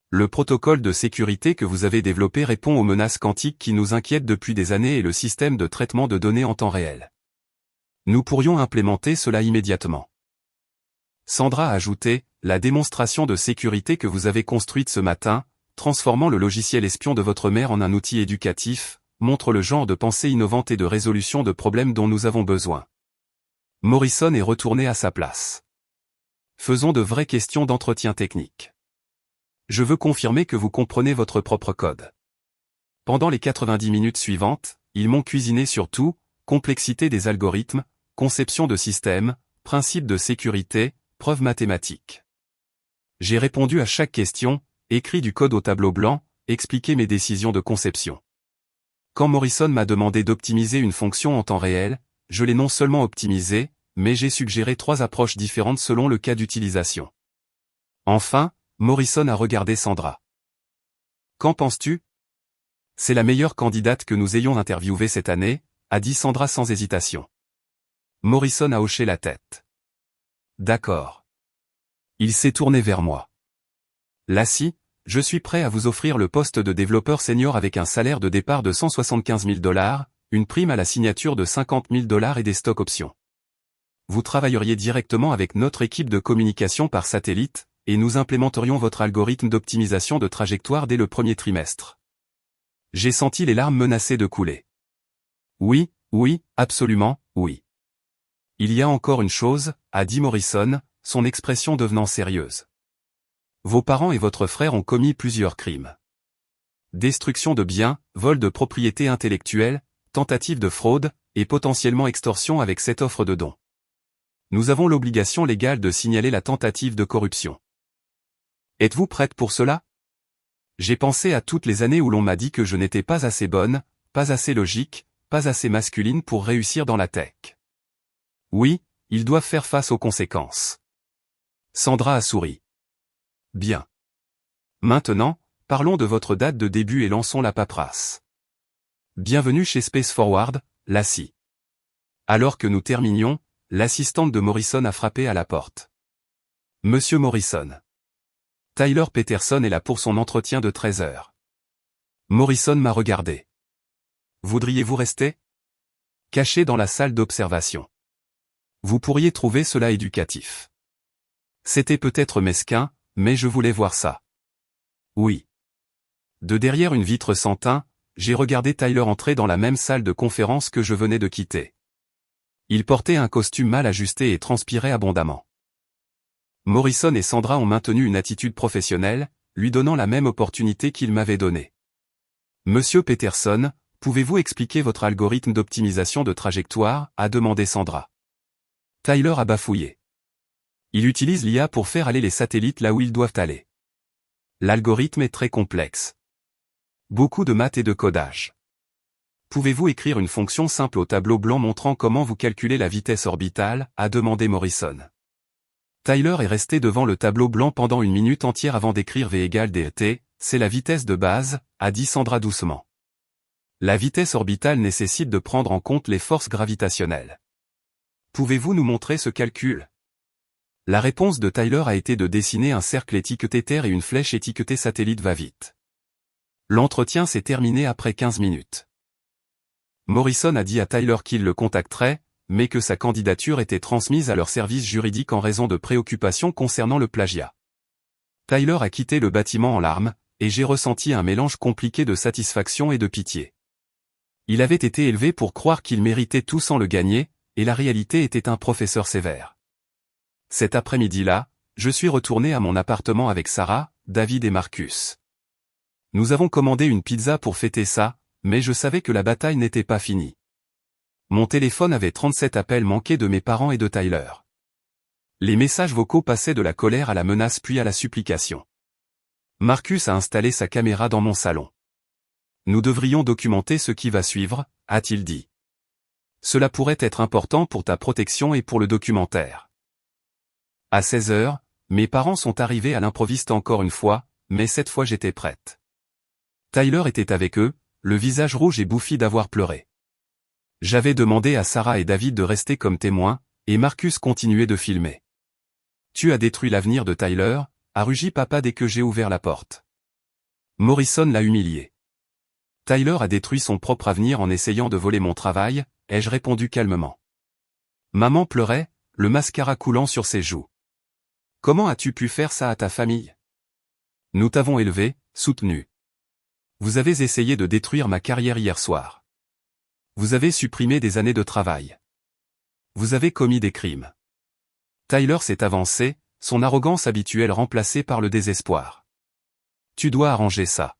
A: Le protocole de sécurité que vous avez développé répond aux menaces quantiques qui nous inquiètent depuis des années et le système de traitement de données en temps réel. Nous pourrions implémenter cela immédiatement. Sandra a ajouté, la démonstration de sécurité que vous avez construite ce matin, transformant le logiciel espion de votre mère en un outil éducatif, montre le genre de pensée innovante et de résolution de problèmes dont nous avons besoin. Morrison est retourné à sa place. Faisons de vraies questions d'entretien technique. Je veux confirmer que vous comprenez votre propre code. Pendant les 90 minutes suivantes, ils m'ont cuisiné sur tout, complexité des algorithmes, conception de systèmes, principe de sécurité, preuve mathématique. J'ai répondu à chaque question, écrit du code au tableau blanc, expliqué mes décisions de conception. Quand Morrison m'a demandé d'optimiser une fonction en temps réel, je l'ai non seulement optimisée, mais j'ai suggéré 3 approches différentes selon le cas d'utilisation. Enfin, Morrison a regardé Sandra. Qu'en penses-tu? C'est la meilleure candidate que nous ayons interviewée cette année, a dit Sandra sans hésitation. Morrison a hoché la tête. D'accord. Il s'est tourné vers moi. Lassie, je suis prêt à vous offrir le poste de développeur senior avec un salaire de départ de $175 000, une prime à la signature de $50 000 et des stock options. Vous travailleriez directement avec notre équipe de communication par satellite, et nous implémenterions votre algorithme d'optimisation de trajectoire dès le premier trimestre. J'ai senti les larmes menacées de couler. Oui, oui, absolument, oui. Il y a encore une chose, a dit Morrison, son expression devenant sérieuse. Vos parents et votre frère ont commis plusieurs crimes. Destruction de biens, vol de propriété intellectuelle, tentative de fraude, et potentiellement extorsion avec cette offre de don. Nous avons l'obligation légale de signaler la tentative de corruption. Êtes-vous prête pour cela? J'ai pensé à toutes les années où l'on m'a dit que je n'étais pas assez bonne, pas assez logique, pas assez masculine pour réussir dans la tech. Oui, ils doivent faire face aux conséquences. Sandra a souri. Bien. Maintenant, parlons de votre date de début et lançons la paperasse. Bienvenue chez Space Forward, Lassie. Alors que nous terminions, l'assistante de Morrison a frappé à la porte. Monsieur Morrison. Tyler Peterson est là pour son entretien de 13 heures. Morrison m'a regardé. Voudriez-vous rester? Caché dans la salle d'observation. Vous pourriez trouver cela éducatif. C'était peut-être mesquin, mais je voulais voir ça. Oui. De derrière une vitre sans teint, j'ai regardé Tyler entrer dans la même salle de conférence que je venais de quitter. Il portait un costume mal ajusté et transpirait abondamment. Morrison et Sandra ont maintenu une attitude professionnelle, lui donnant la même opportunité qu'ils m'avaient donnée. Monsieur Peterson, pouvez-vous expliquer votre algorithme d'optimisation de trajectoire, a demandé Sandra. Tyler a bafouillé. Il utilise l'IA pour faire aller les satellites là où ils doivent aller. L'algorithme est très complexe. Beaucoup de maths et de codage. Pouvez-vous écrire une fonction simple au tableau blanc montrant comment vous calculez la vitesse orbitale, a demandé Morrison. Tyler est resté devant le tableau blanc pendant une minute entière avant d'écrire V égale dt, c'est la vitesse de base, a dit Sandra doucement. La vitesse orbitale nécessite de prendre en compte les forces gravitationnelles. Pouvez-vous nous montrer ce calcul? La réponse de Tyler a été de dessiner un cercle étiqueté Terre et une flèche étiquetée satellite va-vite. L'entretien s'est terminé après 15 minutes. Morrison a dit à Tyler qu'il le contacterait, mais que sa candidature était transmise à leur service juridique en raison de préoccupations concernant le plagiat. Tyler a quitté le bâtiment en larmes, et j'ai ressenti un mélange compliqué de satisfaction et de pitié. Il avait été élevé pour croire qu'il méritait tout sans le gagner, et la réalité était un professeur sévère. Cet après-midi-là, je suis retourné à mon appartement avec Sarah, David et Marcus. Nous avons commandé une pizza pour fêter ça, mais je savais que la bataille n'était pas finie. Mon téléphone avait 37 appels manqués de mes parents et de Tyler. Les messages vocaux passaient de la colère à la menace puis à la supplication. Marcus a installé sa caméra dans mon salon. Nous devrions documenter ce qui va suivre, a-t-il dit. Cela pourrait être important pour ta protection et pour le documentaire. À 16 heures, mes parents sont arrivés à l'improviste encore une fois, mais cette fois j'étais prête. Tyler était avec eux, le visage rouge et bouffi d'avoir pleuré. J'avais demandé à Sarah et David de rester comme témoins, et Marcus continuait de filmer. Tu as détruit l'avenir de Tyler, a rugi papa dès que j'ai ouvert la porte. Morrison l'a humilié. Tyler a détruit son propre avenir en essayant de voler mon travail, ai-je répondu calmement. Maman pleurait, le mascara coulant sur ses joues. Comment as-tu pu faire ça à ta famille? Nous t'avons élevé, soutenu. Vous avez essayé de détruire ma carrière hier soir. Vous avez supprimé des années de travail. Vous avez commis des crimes. Tyler s'est avancé, son arrogance habituelle remplacée par le désespoir. Tu dois arranger ça.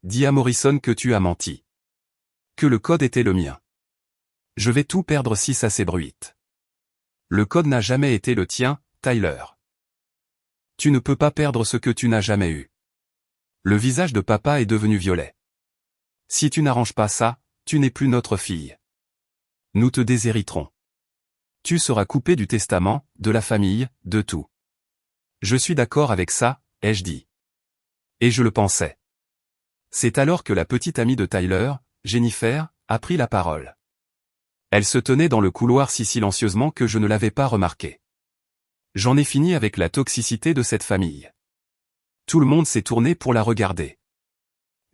A: Dis à Morrison que tu as menti. Que le code était le mien. Je vais tout perdre si ça s'ébruite. Le code n'a jamais été le tien, Tyler. Tu ne peux pas perdre ce que tu n'as jamais eu. Le visage de papa est devenu violet. Si tu n'arranges pas ça, tu n'es plus notre fille. Nous te déshériterons. Tu seras coupé du testament, de la famille, de tout. Je suis d'accord avec ça, ai-je dit. Et je le pensais. C'est alors que la petite amie de Tyler, Jennifer, a pris la parole. Elle se tenait dans le couloir si silencieusement que je ne l'avais pas remarqué. J'en ai fini avec la toxicité de cette famille. Tout le monde s'est tourné pour la regarder.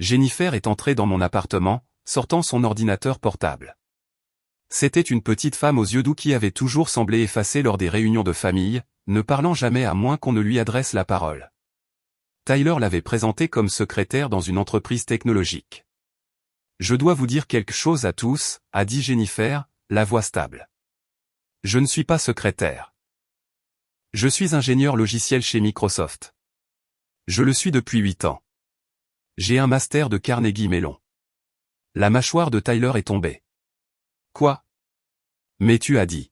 A: Jennifer est entrée dans mon appartement, sortant son ordinateur portable. C'était une petite femme aux yeux doux qui avait toujours semblé effacée lors des réunions de famille, ne parlant jamais à moins qu'on ne lui adresse la parole. Tyler l'avait présentée comme secrétaire dans une entreprise technologique. Je dois vous dire quelque chose à tous, a dit Jennifer, la voix stable. Je ne suis pas secrétaire. Je suis ingénieur logiciel chez Microsoft. Je le suis depuis 8 ans. J'ai un master de Carnegie Mellon. La mâchoire de Tyler est tombée. Quoi? Mais tu as dit.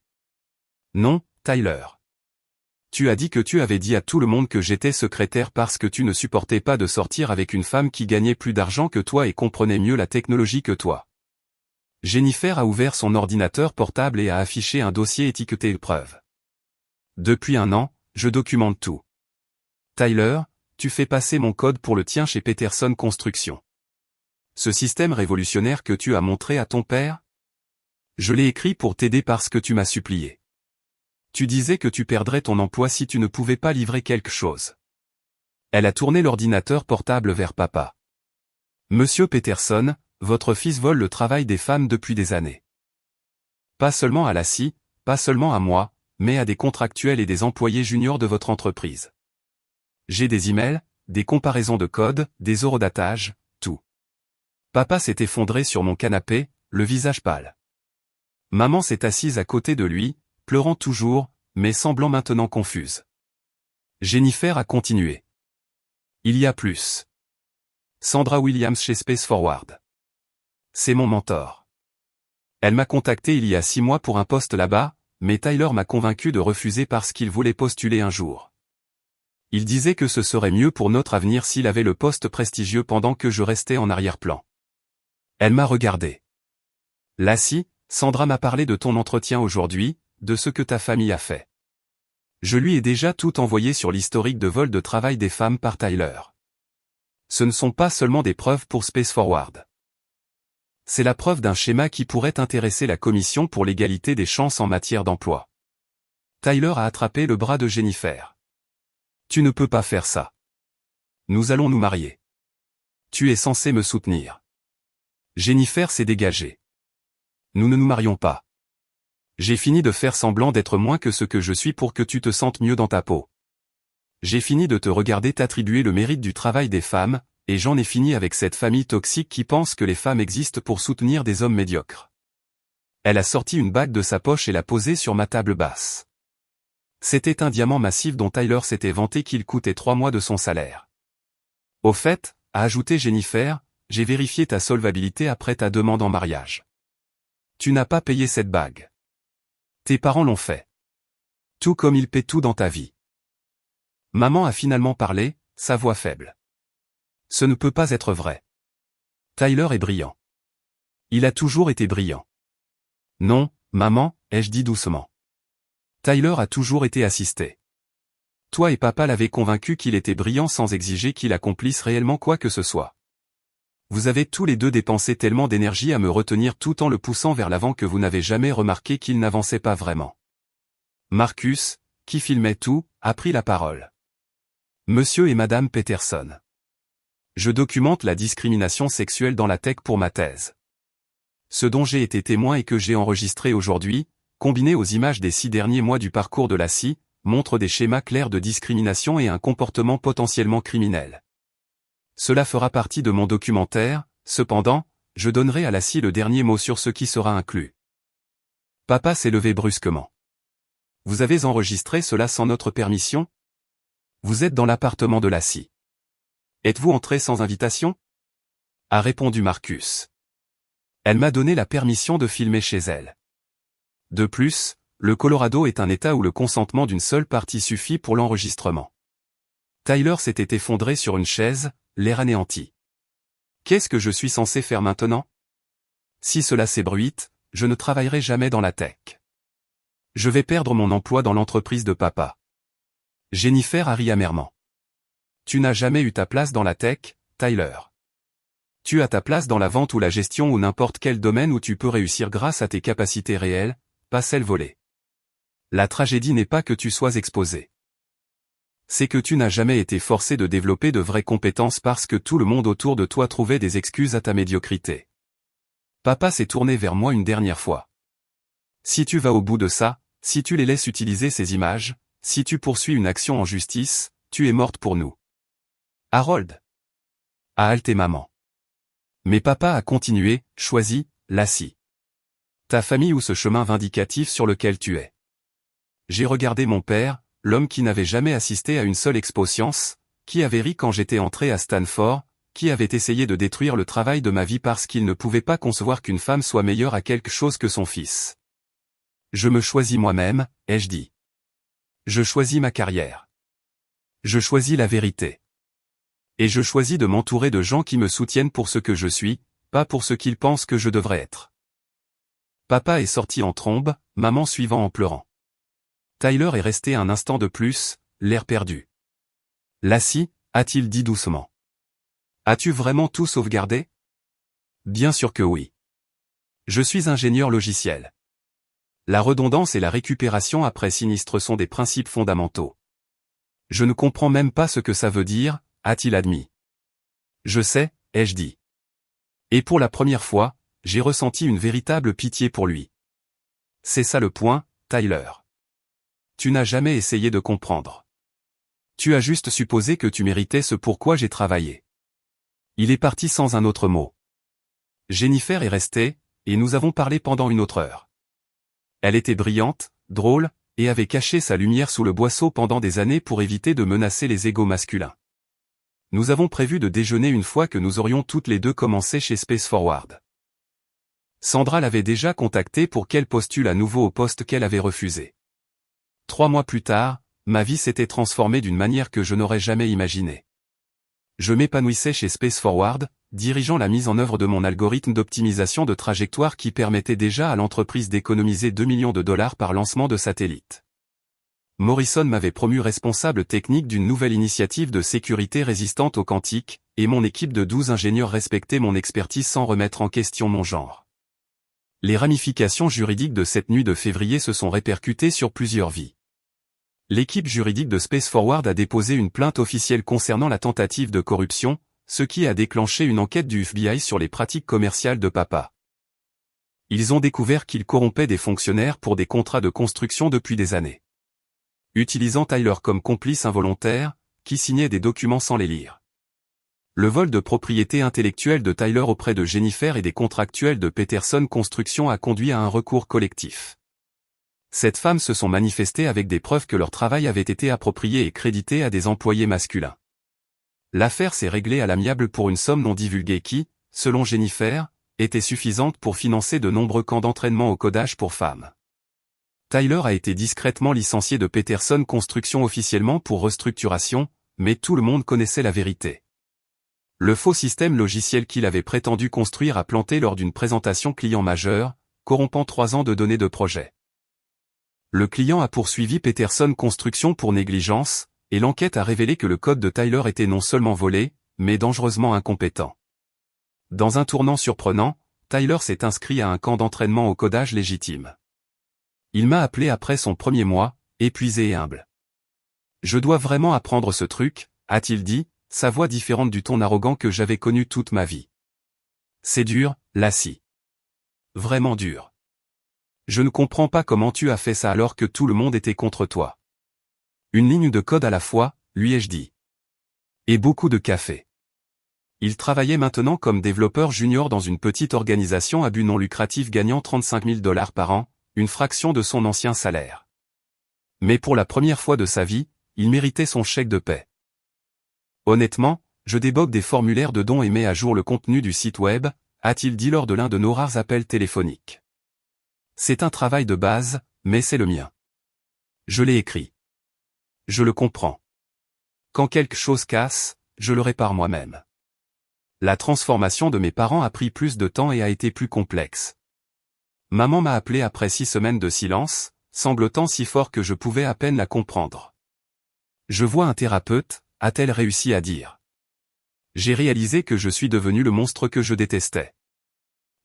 A: Non, Tyler. Tu as dit que tu avais dit à tout le monde que j'étais secrétaire parce que tu ne supportais pas de sortir avec une femme qui gagnait plus d'argent que toi et comprenait mieux la technologie que toi. Jennifer a ouvert son ordinateur portable et a affiché un dossier étiqueté preuve. Depuis 1 an, je documente tout. Tyler, tu fais passer mon code pour le tien chez Peterson Construction. Ce système révolutionnaire que tu as montré à ton père? Je l'ai écrit pour t'aider parce que tu m'as supplié. Tu disais que tu perdrais ton emploi si tu ne pouvais pas livrer quelque chose. Elle a tourné l'ordinateur portable vers papa. Monsieur Peterson, votre fils vole le travail des femmes depuis des années. Pas seulement à la scie, pas seulement à moi, mais à des contractuels et des employés juniors de votre entreprise. J'ai des emails, des comparaisons de code, des horodatages, tout. Papa s'est effondré sur mon canapé, le visage pâle. Maman s'est assise à côté de lui, pleurant toujours, mais semblant maintenant confuse. Jennifer a continué. Il y a plus. Sandra Williams chez Space Forward. C'est mon mentor. Elle m'a contacté il y a 6 mois pour un poste là-bas, mais Tyler m'a convaincu de refuser parce qu'il voulait postuler un jour. Il disait que ce serait mieux pour notre avenir s'il avait le poste prestigieux pendant que je restais en arrière-plan. Elle m'a regardé. Lassie, Sandra m'a parlé de ton entretien aujourd'hui, de ce que ta famille a fait. Je lui ai déjà tout envoyé sur l'historique de vol de travail des femmes par Tyler. Ce ne sont pas seulement des preuves pour Space Forward. C'est la preuve d'un schéma qui pourrait intéresser la Commission pour l'égalité des chances en matière d'emploi. Tyler a attrapé le bras de Jennifer. Tu ne peux pas faire ça. Nous allons nous marier. Tu es censé me soutenir. Jennifer s'est dégagée. Nous ne nous marions pas. J'ai fini de faire semblant d'être moins que ce que je suis pour que tu te sentes mieux dans ta peau. J'ai fini de te regarder t'attribuer le mérite du travail des femmes, et j'en ai fini avec cette famille toxique qui pense que les femmes existent pour soutenir des hommes médiocres. Elle a sorti une bague de sa poche et l'a posée sur ma table basse. C'était un diamant massif dont Tyler s'était vanté qu'il coûtait 3 mois de son salaire. Au fait, a ajouté Jennifer, j'ai vérifié ta solvabilité après ta demande en mariage. Tu n'as pas payé cette bague. Tes parents l'ont fait. Tout comme ils paient tout dans ta vie. Maman a finalement parlé, sa voix faible. Ce ne peut pas être vrai. Tyler est brillant. Il a toujours été brillant. Non, maman, ai-je dit doucement. Tyler a toujours été assisté. Toi et papa l'avaient convaincu qu'il était brillant sans exiger qu'il accomplisse réellement quoi que ce soit. Vous avez tous les deux dépensé tellement d'énergie à me retenir tout en le poussant vers l'avant que vous n'avez jamais remarqué qu'il n'avançait pas vraiment. Marcus, qui filmait tout, a pris la parole. Monsieur et Madame Peterson. Je documente la discrimination sexuelle dans la tech pour ma thèse. Ce dont j'ai été témoin et que j'ai enregistré aujourd'hui, combiné aux images des 6 derniers mois du parcours de Lassie, montre des schémas clairs de discrimination et un comportement potentiellement criminel. Cela fera partie de mon documentaire, cependant, je donnerai à Lassie le dernier mot sur ce qui sera inclus. Papa s'est levé brusquement. Vous avez enregistré cela sans notre permission? Vous êtes dans l'appartement de Lassie. Êtes-vous entré sans invitation? A répondu Marcus. Elle m'a donné la permission de filmer chez elle. De plus, Le Colorado est un État où le consentement d'une seule partie suffit pour l'enregistrement. Tyler s'était effondré sur une chaise, l'air anéanti. Qu'est-ce que je suis censé faire maintenant? Si cela s'ébruite, je ne travaillerai jamais dans la tech. Je vais perdre mon emploi dans l'entreprise de papa. Jennifer a ri amèrement. Tu n'as jamais eu ta place dans la tech, Tyler. Tu as ta place dans la vente ou la gestion ou n'importe quel domaine où tu peux réussir grâce à tes capacités réelles, pas celles volées. La tragédie n'est pas que tu sois exposé. C'est que tu n'as jamais été forcé de développer de vraies compétences parce que tout le monde autour de toi trouvait des excuses à ta médiocrité. Papa s'est tourné vers moi une dernière fois. Si tu vas au bout de ça, si tu les laisses utiliser ces images, si tu poursuis une action en justice, tu es morte pour nous. Harold a haleté maman. Mais papa a continué, choisi, Lassie. Ta famille ou ce chemin vindicatif sur lequel tu es. J'ai regardé mon père, l'homme qui n'avait jamais assisté à une seule expo science, qui avait ri quand j'étais entré à Stanford, qui avait essayé de détruire le travail de ma vie parce qu'il ne pouvait pas concevoir qu'une femme soit meilleure à quelque chose que son fils. Je me choisis moi-même, ai-je dit. Je choisis ma carrière. Je choisis la vérité. Et je choisis de m'entourer de gens qui me soutiennent pour ce que je suis, pas pour ce qu'ils pensent que je devrais être. Papa est sorti en trombe, maman suivant en pleurant. Tyler est resté un instant de plus, l'air perdu. Lassie, a-t-il dit doucement. As-tu vraiment tout sauvegardé? Bien sûr que oui. Je suis ingénieur logiciel. La redondance et la récupération après sinistre sont des principes fondamentaux. Je ne comprends même pas ce que ça veut dire, a-t-il admis. Je sais, ai-je dit. Et pour la première fois, j'ai ressenti une véritable pitié pour lui. C'est ça le point, Tyler. Tu n'as jamais essayé de comprendre. Tu as juste supposé que tu méritais ce pourquoi j'ai travaillé. Il est parti sans un autre mot. Jennifer est restée, et nous avons parlé pendant une autre heure. Elle était brillante, drôle, et avait caché sa lumière sous le boisseau pendant des années pour éviter de menacer les égos masculins. Nous avons prévu de déjeuner une fois que nous aurions toutes les deux commencé chez Space Forward. Sandra l'avait déjà contactée pour qu'elle postule à nouveau au poste qu'elle avait refusé. 3 mois plus tard, ma vie s'était transformée d'une manière que je n'aurais jamais imaginée. Je m'épanouissais chez Space Forward, dirigeant la mise en œuvre de mon algorithme d'optimisation de trajectoire qui permettait déjà à l'entreprise d'économiser 2 millions de dollars par lancement de satellites. Morrison m'avait promu responsable technique d'une nouvelle initiative de sécurité résistante au quantique, et mon équipe de 12 ingénieurs respectait mon expertise sans remettre en question mon genre. Les ramifications juridiques de cette nuit de février se sont répercutées sur plusieurs vies. L'équipe juridique de Space Forward a déposé une plainte officielle concernant la tentative de corruption, ce qui a déclenché une enquête du FBI sur les pratiques commerciales de papa. Ils ont découvert qu'il corrompait des fonctionnaires pour des contrats de construction depuis des années. Utilisant Tyler comme complice involontaire, qui signait des documents sans les lire. Le vol de propriété intellectuelle de Tyler auprès de Jennifer et des contractuels de Peterson Construction a conduit à un recours collectif. Cette femme se sont manifestées avec des preuves que leur travail avait été approprié et crédité à des employés masculins. L'affaire s'est réglée à l'amiable pour une somme non divulguée qui, selon Jennifer, était suffisante pour financer de nombreux camps d'entraînement au codage pour femmes. Tyler a été discrètement licencié de Peterson Construction officiellement pour restructuration, mais tout le monde connaissait la vérité. Le faux système logiciel qu'il avait prétendu construire a planté lors d'une présentation client majeure, corrompant 3 ans de données de projet. Le client a poursuivi Peterson Construction pour négligence, et l'enquête a révélé que le code de Tyler était non seulement volé, mais dangereusement incompétent. Dans un tournant surprenant, Tyler s'est inscrit à un camp d'entraînement au codage légitime. Il m'a appelé après son premier mois, épuisé et humble. Je dois vraiment apprendre ce truc, a-t-il dit, sa voix différente du ton arrogant que j'avais connu toute ma vie. C'est dur, Lassie. Vraiment dur. Je ne comprends pas comment tu as fait ça alors que tout le monde était contre toi. Une ligne de code à la fois, lui ai-je dit. Et beaucoup de café. Il travaillait maintenant comme développeur junior dans une petite organisation à but non lucratif gagnant 35 000 $ par an, une fraction de son ancien salaire. Mais pour la première fois de sa vie, il méritait son chèque de paie. Honnêtement, je débloque des formulaires de dons et mets à jour le contenu du site web, a-t-il dit lors de l'un de nos rares appels téléphoniques. C'est un travail de base, mais c'est le mien. Je l'ai écrit. Je le comprends. Quand quelque chose casse, je le répare moi-même. La transformation de mes parents a pris plus de temps et a été plus complexe. Maman m'a appelé après 6 semaines de silence, sanglotant si fort que je pouvais à peine la comprendre. Je vois un thérapeute, a-t-elle réussi à dire. J'ai réalisé que je suis devenu le monstre que je détestais.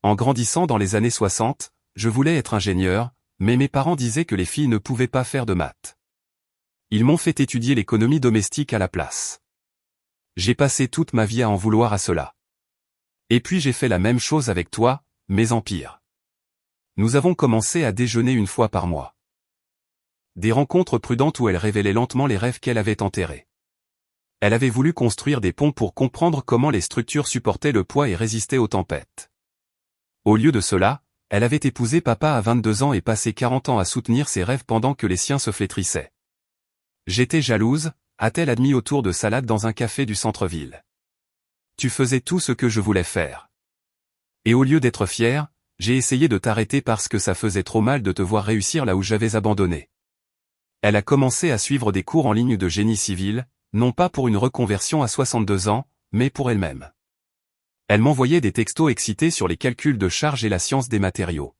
A: En grandissant dans les années 60, je voulais être ingénieur, mais mes parents disaient que les filles ne pouvaient pas faire de maths. Ils m'ont fait étudier l'économie domestique à la place. J'ai passé toute ma vie à en vouloir à cela. Et puis j'ai fait la même chose avec toi, mais en pire. Nous avons commencé à déjeuner une fois par mois. Des rencontres prudentes où elle révélait lentement les rêves qu'elle avait enterrés. Elle avait voulu construire des ponts pour comprendre comment les structures supportaient le poids et résistaient aux tempêtes. Au lieu de cela, elle avait épousé papa à 22 ans et passé 40 ans à soutenir ses rêves pendant que les siens se flétrissaient. J'étais jalouse, a-t-elle admis autour de salade dans un café du centre-ville. Tu faisais tout ce que je voulais faire. Et au lieu d'être fière, j'ai essayé de t'arrêter parce que ça faisait trop mal de te voir réussir là où j'avais abandonné. Elle a commencé à suivre des cours en ligne de génie civil, non pas pour une reconversion à 62 ans, mais pour elle-même. Elle m'envoyait des textos excités sur les calculs de charge et la science des matériaux.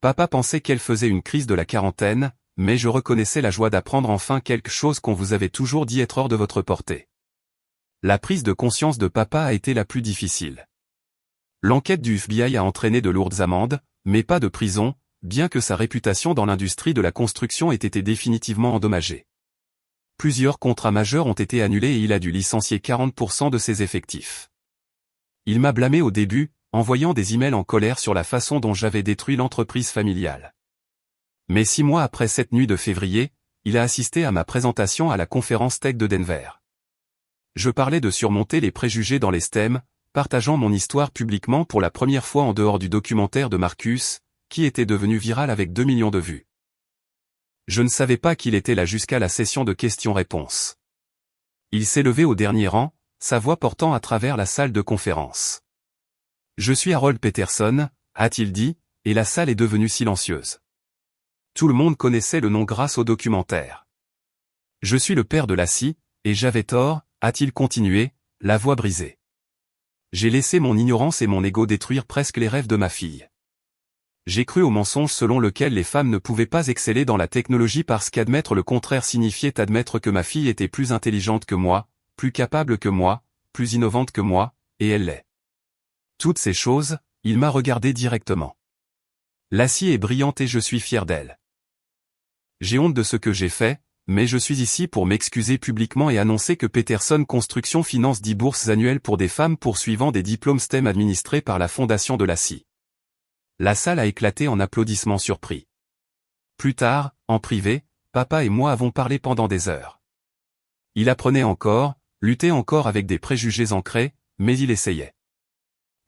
A: Papa pensait qu'elle faisait une crise de la quarantaine, mais je reconnaissais la joie d'apprendre enfin quelque chose qu'on vous avait toujours dit être hors de votre portée. La prise de conscience de papa a été la plus difficile. L'enquête du FBI a entraîné de lourdes amendes, mais pas de prison, bien que sa réputation dans l'industrie de la construction ait été définitivement endommagée. Plusieurs contrats majeurs ont été annulés et il a dû licencier 40% de ses effectifs. Il m'a blâmé au début, envoyant des emails en colère sur la façon dont j'avais détruit l'entreprise familiale. Mais 6 mois après cette nuit de février, il a assisté à ma présentation à la conférence Tech de Denver. Je parlais de surmonter les préjugés dans les STEM, partageant mon histoire publiquement pour la première fois en dehors du documentaire de Marcus, qui était devenu viral avec 2 millions de vues. Je ne savais pas qu'il était là jusqu'à la session de questions-réponses. Il s'est levé au dernier rang, sa voix portant à travers la salle de conférence. Je suis Harold Peterson, a-t-il dit, et la salle est devenue silencieuse. Tout le monde connaissait le nom grâce au documentaire. Je suis le père de Lassie, et j'avais tort, a-t-il continué, la voix brisée. J'ai laissé mon ignorance et mon ego détruire presque les rêves de ma fille. J'ai cru au mensonge selon lequel les femmes ne pouvaient pas exceller dans la technologie parce qu'admettre le contraire signifiait admettre que ma fille était plus intelligente que moi, plus capable que moi, plus innovante que moi, et elle l'est. Toutes ces choses, il m'a regardé directement. Lassie est brillante et je suis fier d'elle. J'ai honte de ce que j'ai fait, mais je suis ici pour m'excuser publiquement et annoncer que Peterson Construction finance 10 bourses annuelles pour des femmes poursuivant des diplômes STEM administrés par la fondation de Lassie. La salle a éclaté en applaudissements surpris. Plus tard, en privé, papa et moi avons parlé pendant des heures. Il apprenait encore, luttait encore avec des préjugés ancrés, mais il essayait.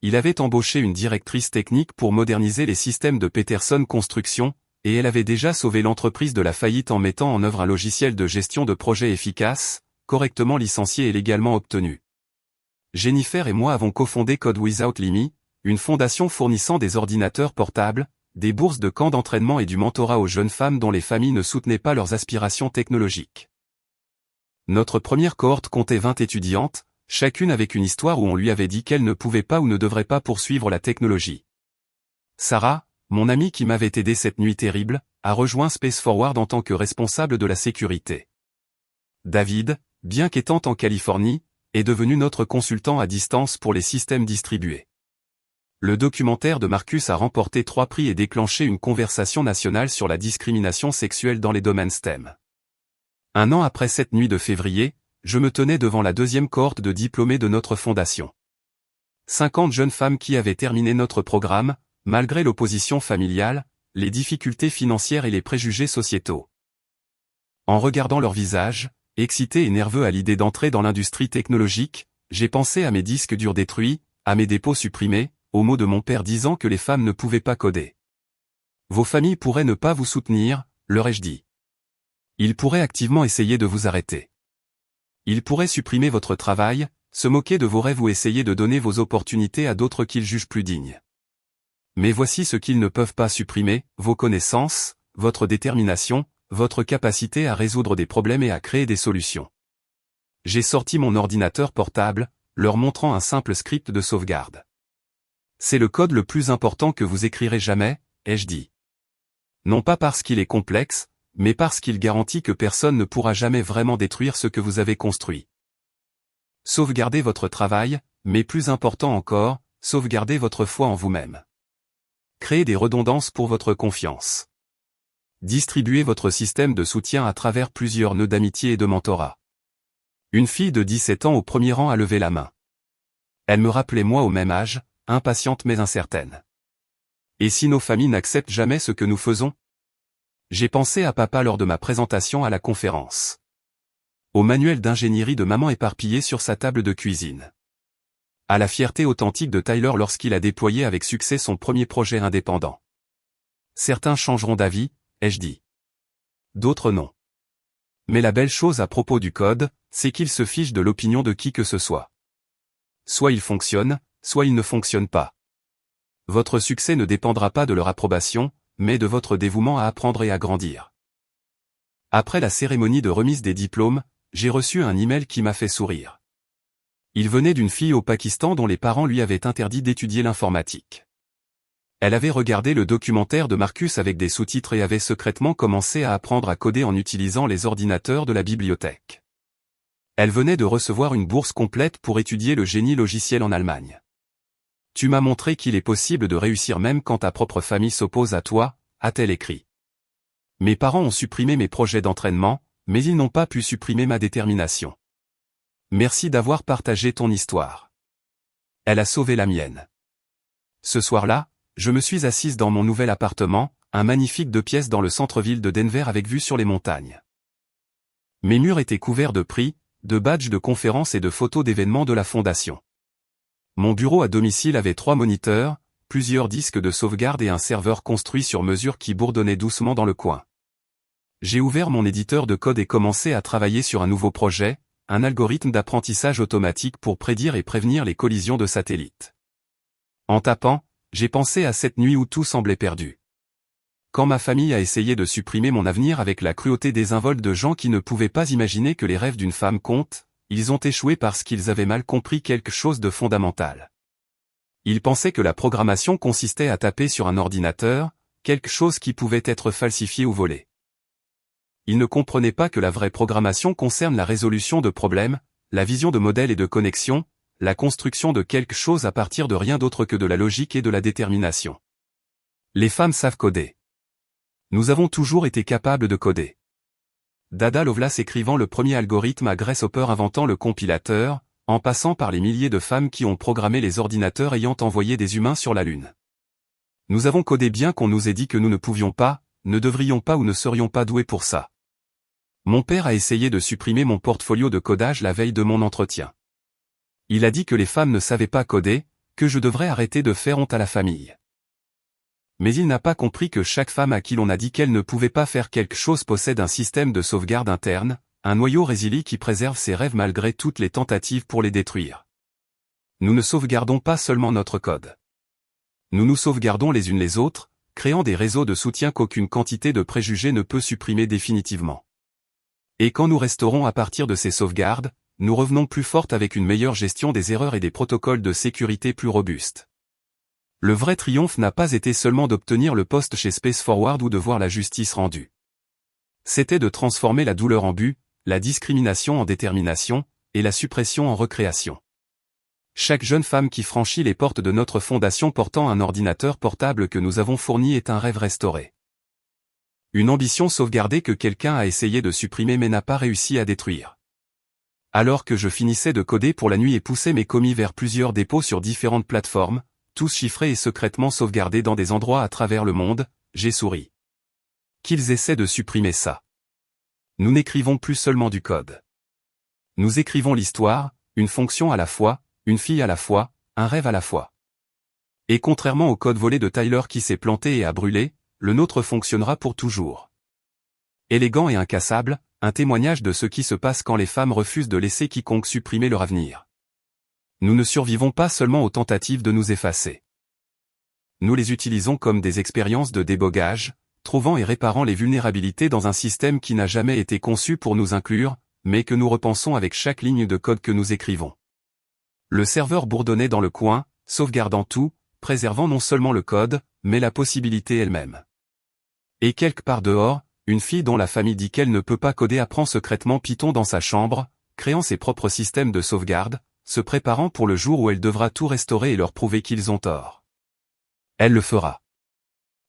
A: Il avait embauché une directrice technique pour moderniser les systèmes de Peterson Construction, et elle avait déjà sauvé l'entreprise de la faillite en mettant en œuvre un logiciel de gestion de projet efficace, correctement licencié et légalement obtenu. Jennifer et moi avons cofondé Code Without Limit, une fondation fournissant des ordinateurs portables, des bourses de camps d'entraînement et du mentorat aux jeunes femmes dont les familles ne soutenaient pas leurs aspirations technologiques. Notre première cohorte comptait 20 étudiantes, chacune avec une histoire où on lui avait dit qu'elle ne pouvait pas ou ne devrait pas poursuivre la technologie. Sarah, mon amie qui m'avait aidé cette nuit terrible, a rejoint Space Forward en tant que responsable de la sécurité. David, bien qu'étant en Californie, est devenu notre consultant à distance pour les systèmes distribués. Le documentaire de Marcus a remporté 3 prix et déclenché une conversation nationale sur la discrimination sexuelle dans les domaines STEM. Un an après cette nuit de février, je me tenais devant la 2e cohorte de diplômés de notre fondation. 50 jeunes femmes qui avaient terminé notre programme, malgré l'opposition familiale, les difficultés financières et les préjugés sociétaux. En regardant leurs visages, excités et nerveux à l'idée d'entrer dans l'industrie technologique, j'ai pensé à mes disques durs détruits, à mes dépôts supprimés, aux mots de mon père disant que les femmes ne pouvaient pas coder. Vos familles pourraient ne pas vous soutenir, leur ai-je dit. Ils pourraient activement essayer de vous arrêter. Ils pourraient supprimer votre travail, se moquer de vos rêves ou essayer de donner vos opportunités à d'autres qu'ils jugent plus dignes. Mais voici ce qu'ils ne peuvent pas supprimer, vos connaissances, votre détermination, votre capacité à résoudre des problèmes et à créer des solutions. J'ai sorti mon ordinateur portable, leur montrant un simple script de sauvegarde. C'est le code le plus important que vous écrirez jamais, ai-je dit. Non pas parce qu'il est complexe, mais parce qu'il garantit que personne ne pourra jamais vraiment détruire ce que vous avez construit. Sauvegardez votre travail, mais plus important encore, sauvegardez votre foi en vous-même. Créez des redondances pour votre confiance. Distribuez votre système de soutien à travers plusieurs nœuds d'amitié et de mentorat. Une fille de 17 ans au premier rang a levé la main. Elle me rappelait moi au même âge, impatiente mais incertaine. Et si nos familles n'acceptent jamais ce que nous faisons? J'ai pensé à papa lors de ma présentation à la conférence. Au manuel d'ingénierie de maman éparpillé sur sa table de cuisine. À la fierté authentique de Tyler lorsqu'il a déployé avec succès son premier projet indépendant. Certains changeront d'avis, ai-je dit. D'autres non. Mais la belle chose à propos du code, c'est qu'il se fiche de l'opinion de qui que ce soit. Soit il fonctionne, soit il ne fonctionne pas. Votre succès ne dépendra pas de leur approbation, mais de votre dévouement à apprendre et à grandir. Après la cérémonie de remise des diplômes, j'ai reçu un email qui m'a fait sourire. Il venait d'une fille au Pakistan dont les parents lui avaient interdit d'étudier l'informatique. Elle avait regardé le documentaire de Marcus avec des sous-titres et avait secrètement commencé à apprendre à coder en utilisant les ordinateurs de la bibliothèque. Elle venait de recevoir une bourse complète pour étudier le génie logiciel en Allemagne. Tu m'as montré qu'il est possible de réussir même quand ta propre famille s'oppose à toi, a-t-elle écrit. Mes parents ont supprimé mes projets d'entraînement, mais ils n'ont pas pu supprimer ma détermination. Merci d'avoir partagé ton histoire. Elle a sauvé la mienne. Ce soir-là, je me suis assise dans mon nouvel appartement, un magnifique 2 pièces dans le centre-ville de Denver avec vue sur les montagnes. Mes murs étaient couverts de prix, de badges de conférences et de photos d'événements de la fondation. Mon bureau à domicile avait 3 moniteurs, plusieurs disques de sauvegarde et un serveur construit sur mesure qui bourdonnait doucement dans le coin. J'ai ouvert mon éditeur de code et commencé à travailler sur un nouveau projet, un algorithme d'apprentissage automatique pour prédire et prévenir les collisions de satellites. En tapant, j'ai pensé à cette nuit où tout semblait perdu. Quand ma famille a essayé de supprimer mon avenir avec la cruauté désinvolte de gens qui ne pouvaient pas imaginer que les rêves d'une femme comptent, ils ont échoué parce qu'ils avaient mal compris quelque chose de fondamental. Ils pensaient que la programmation consistait à taper sur un ordinateur, quelque chose qui pouvait être falsifié ou volé. Ils ne comprenaient pas que la vraie programmation concerne la résolution de problèmes, la vision de modèles et de connexions, la construction de quelque chose à partir de rien d'autre que de la logique et de la détermination. Les femmes savent coder. Nous avons toujours été capables de coder. Dada Lovelace écrivant le premier algorithme à Grace Hopper inventant le compilateur, en passant par les milliers de femmes qui ont programmé les ordinateurs ayant envoyé des humains sur la Lune. Nous avons codé bien qu'on nous ait dit que nous ne pouvions pas, ne devrions pas ou ne serions pas doués pour ça. Mon père a essayé de supprimer mon portfolio de codage la veille de mon entretien. Il a dit que les femmes ne savaient pas coder, que je devrais arrêter de faire honte à la famille. Mais il n'a pas compris que chaque femme à qui l'on a dit qu'elle ne pouvait pas faire quelque chose possède un système de sauvegarde interne, un noyau résilient qui préserve ses rêves malgré toutes les tentatives pour les détruire. Nous ne sauvegardons pas seulement notre code. Nous nous sauvegardons les unes les autres, créant des réseaux de soutien qu'aucune quantité de préjugés ne peut supprimer définitivement. Et quand nous resterons à partir de ces sauvegardes, nous revenons plus fortes avec une meilleure gestion des erreurs et des protocoles de sécurité plus robustes. Le vrai triomphe n'a pas été seulement d'obtenir le poste chez Space Forward ou de voir la justice rendue. C'était de transformer la douleur en but, la discrimination en détermination, et la suppression en recréation. Chaque jeune femme qui franchit les portes de notre fondation portant un ordinateur portable que nous avons fourni est un rêve restauré. Une ambition sauvegardée que quelqu'un a essayé de supprimer mais n'a pas réussi à détruire. Alors que je finissais de coder pour la nuit et poussais mes commis vers plusieurs dépôts sur différentes plateformes, tous chiffrés et secrètement sauvegardés dans des endroits à travers le monde, j'ai souri. Qu'ils essaient de supprimer ça. Nous n'écrivons plus seulement du code. Nous écrivons l'histoire, une fonction à la fois, une fille à la fois, un rêve à la fois. Et contrairement au code volé de Tyler qui s'est planté et a brûlé, le nôtre fonctionnera pour toujours. Élégant et incassable, un témoignage de ce qui se passe quand les femmes refusent de laisser quiconque supprimer leur avenir. Nous ne survivons pas seulement aux tentatives de nous effacer. Nous les utilisons comme des expériences de débogage, trouvant et réparant les vulnérabilités dans un système qui n'a jamais été conçu pour nous inclure, mais que nous repensons avec chaque ligne de code que nous écrivons. Le serveur bourdonnait dans le coin, sauvegardant tout, préservant non seulement le code, mais la possibilité elle-même. Et quelque part dehors, une fille dont la famille dit qu'elle ne peut pas coder apprend secrètement Python dans sa chambre, créant ses propres systèmes de sauvegarde, se préparant pour le jour où elle devra tout restaurer et leur prouver qu'ils ont tort. Elle le fera.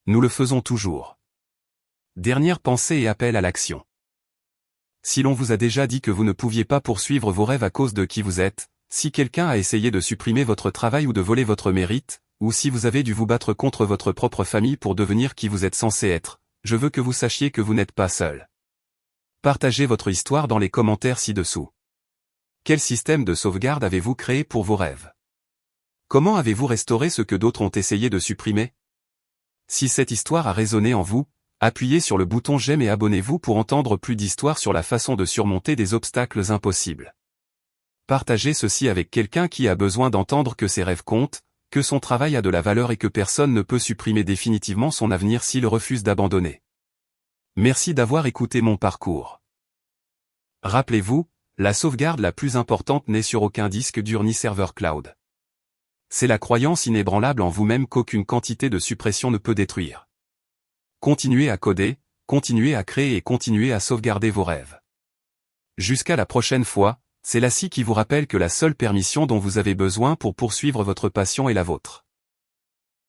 A: Nous le faisons toujours. Dernière pensée et appel à l'action. Si l'on vous a déjà dit que vous ne pouviez pas poursuivre vos rêves à cause de qui vous êtes, si quelqu'un a essayé de supprimer votre travail ou de voler votre mérite, ou si vous avez dû vous battre contre votre propre famille pour devenir qui vous êtes censé être, je veux que vous sachiez que vous n'êtes pas seul. Partagez votre histoire dans les commentaires ci-dessous. Quel système de sauvegarde avez-vous créé pour vos rêves? Comment avez-vous restauré ce que d'autres ont essayé de supprimer? Si cette histoire a résonné en vous, appuyez sur le bouton j'aime et abonnez-vous pour entendre plus d'histoires sur la façon de surmonter des obstacles impossibles. Partagez ceci avec quelqu'un qui a besoin d'entendre que ses rêves comptent, que son travail a de la valeur et que personne ne peut supprimer définitivement son avenir s'il refuse d'abandonner. Merci d'avoir écouté mon parcours. Rappelez-vous, la sauvegarde la plus importante n'est sur aucun disque dur ni serveur cloud. C'est la croyance inébranlable en vous-même qu'aucune quantité de suppression ne peut détruire. Continuez à coder, continuez à créer et continuez à sauvegarder vos rêves. Jusqu'à la prochaine fois, c'est la scie qui vous rappelle que la seule permission dont vous avez besoin pour poursuivre votre passion est la vôtre.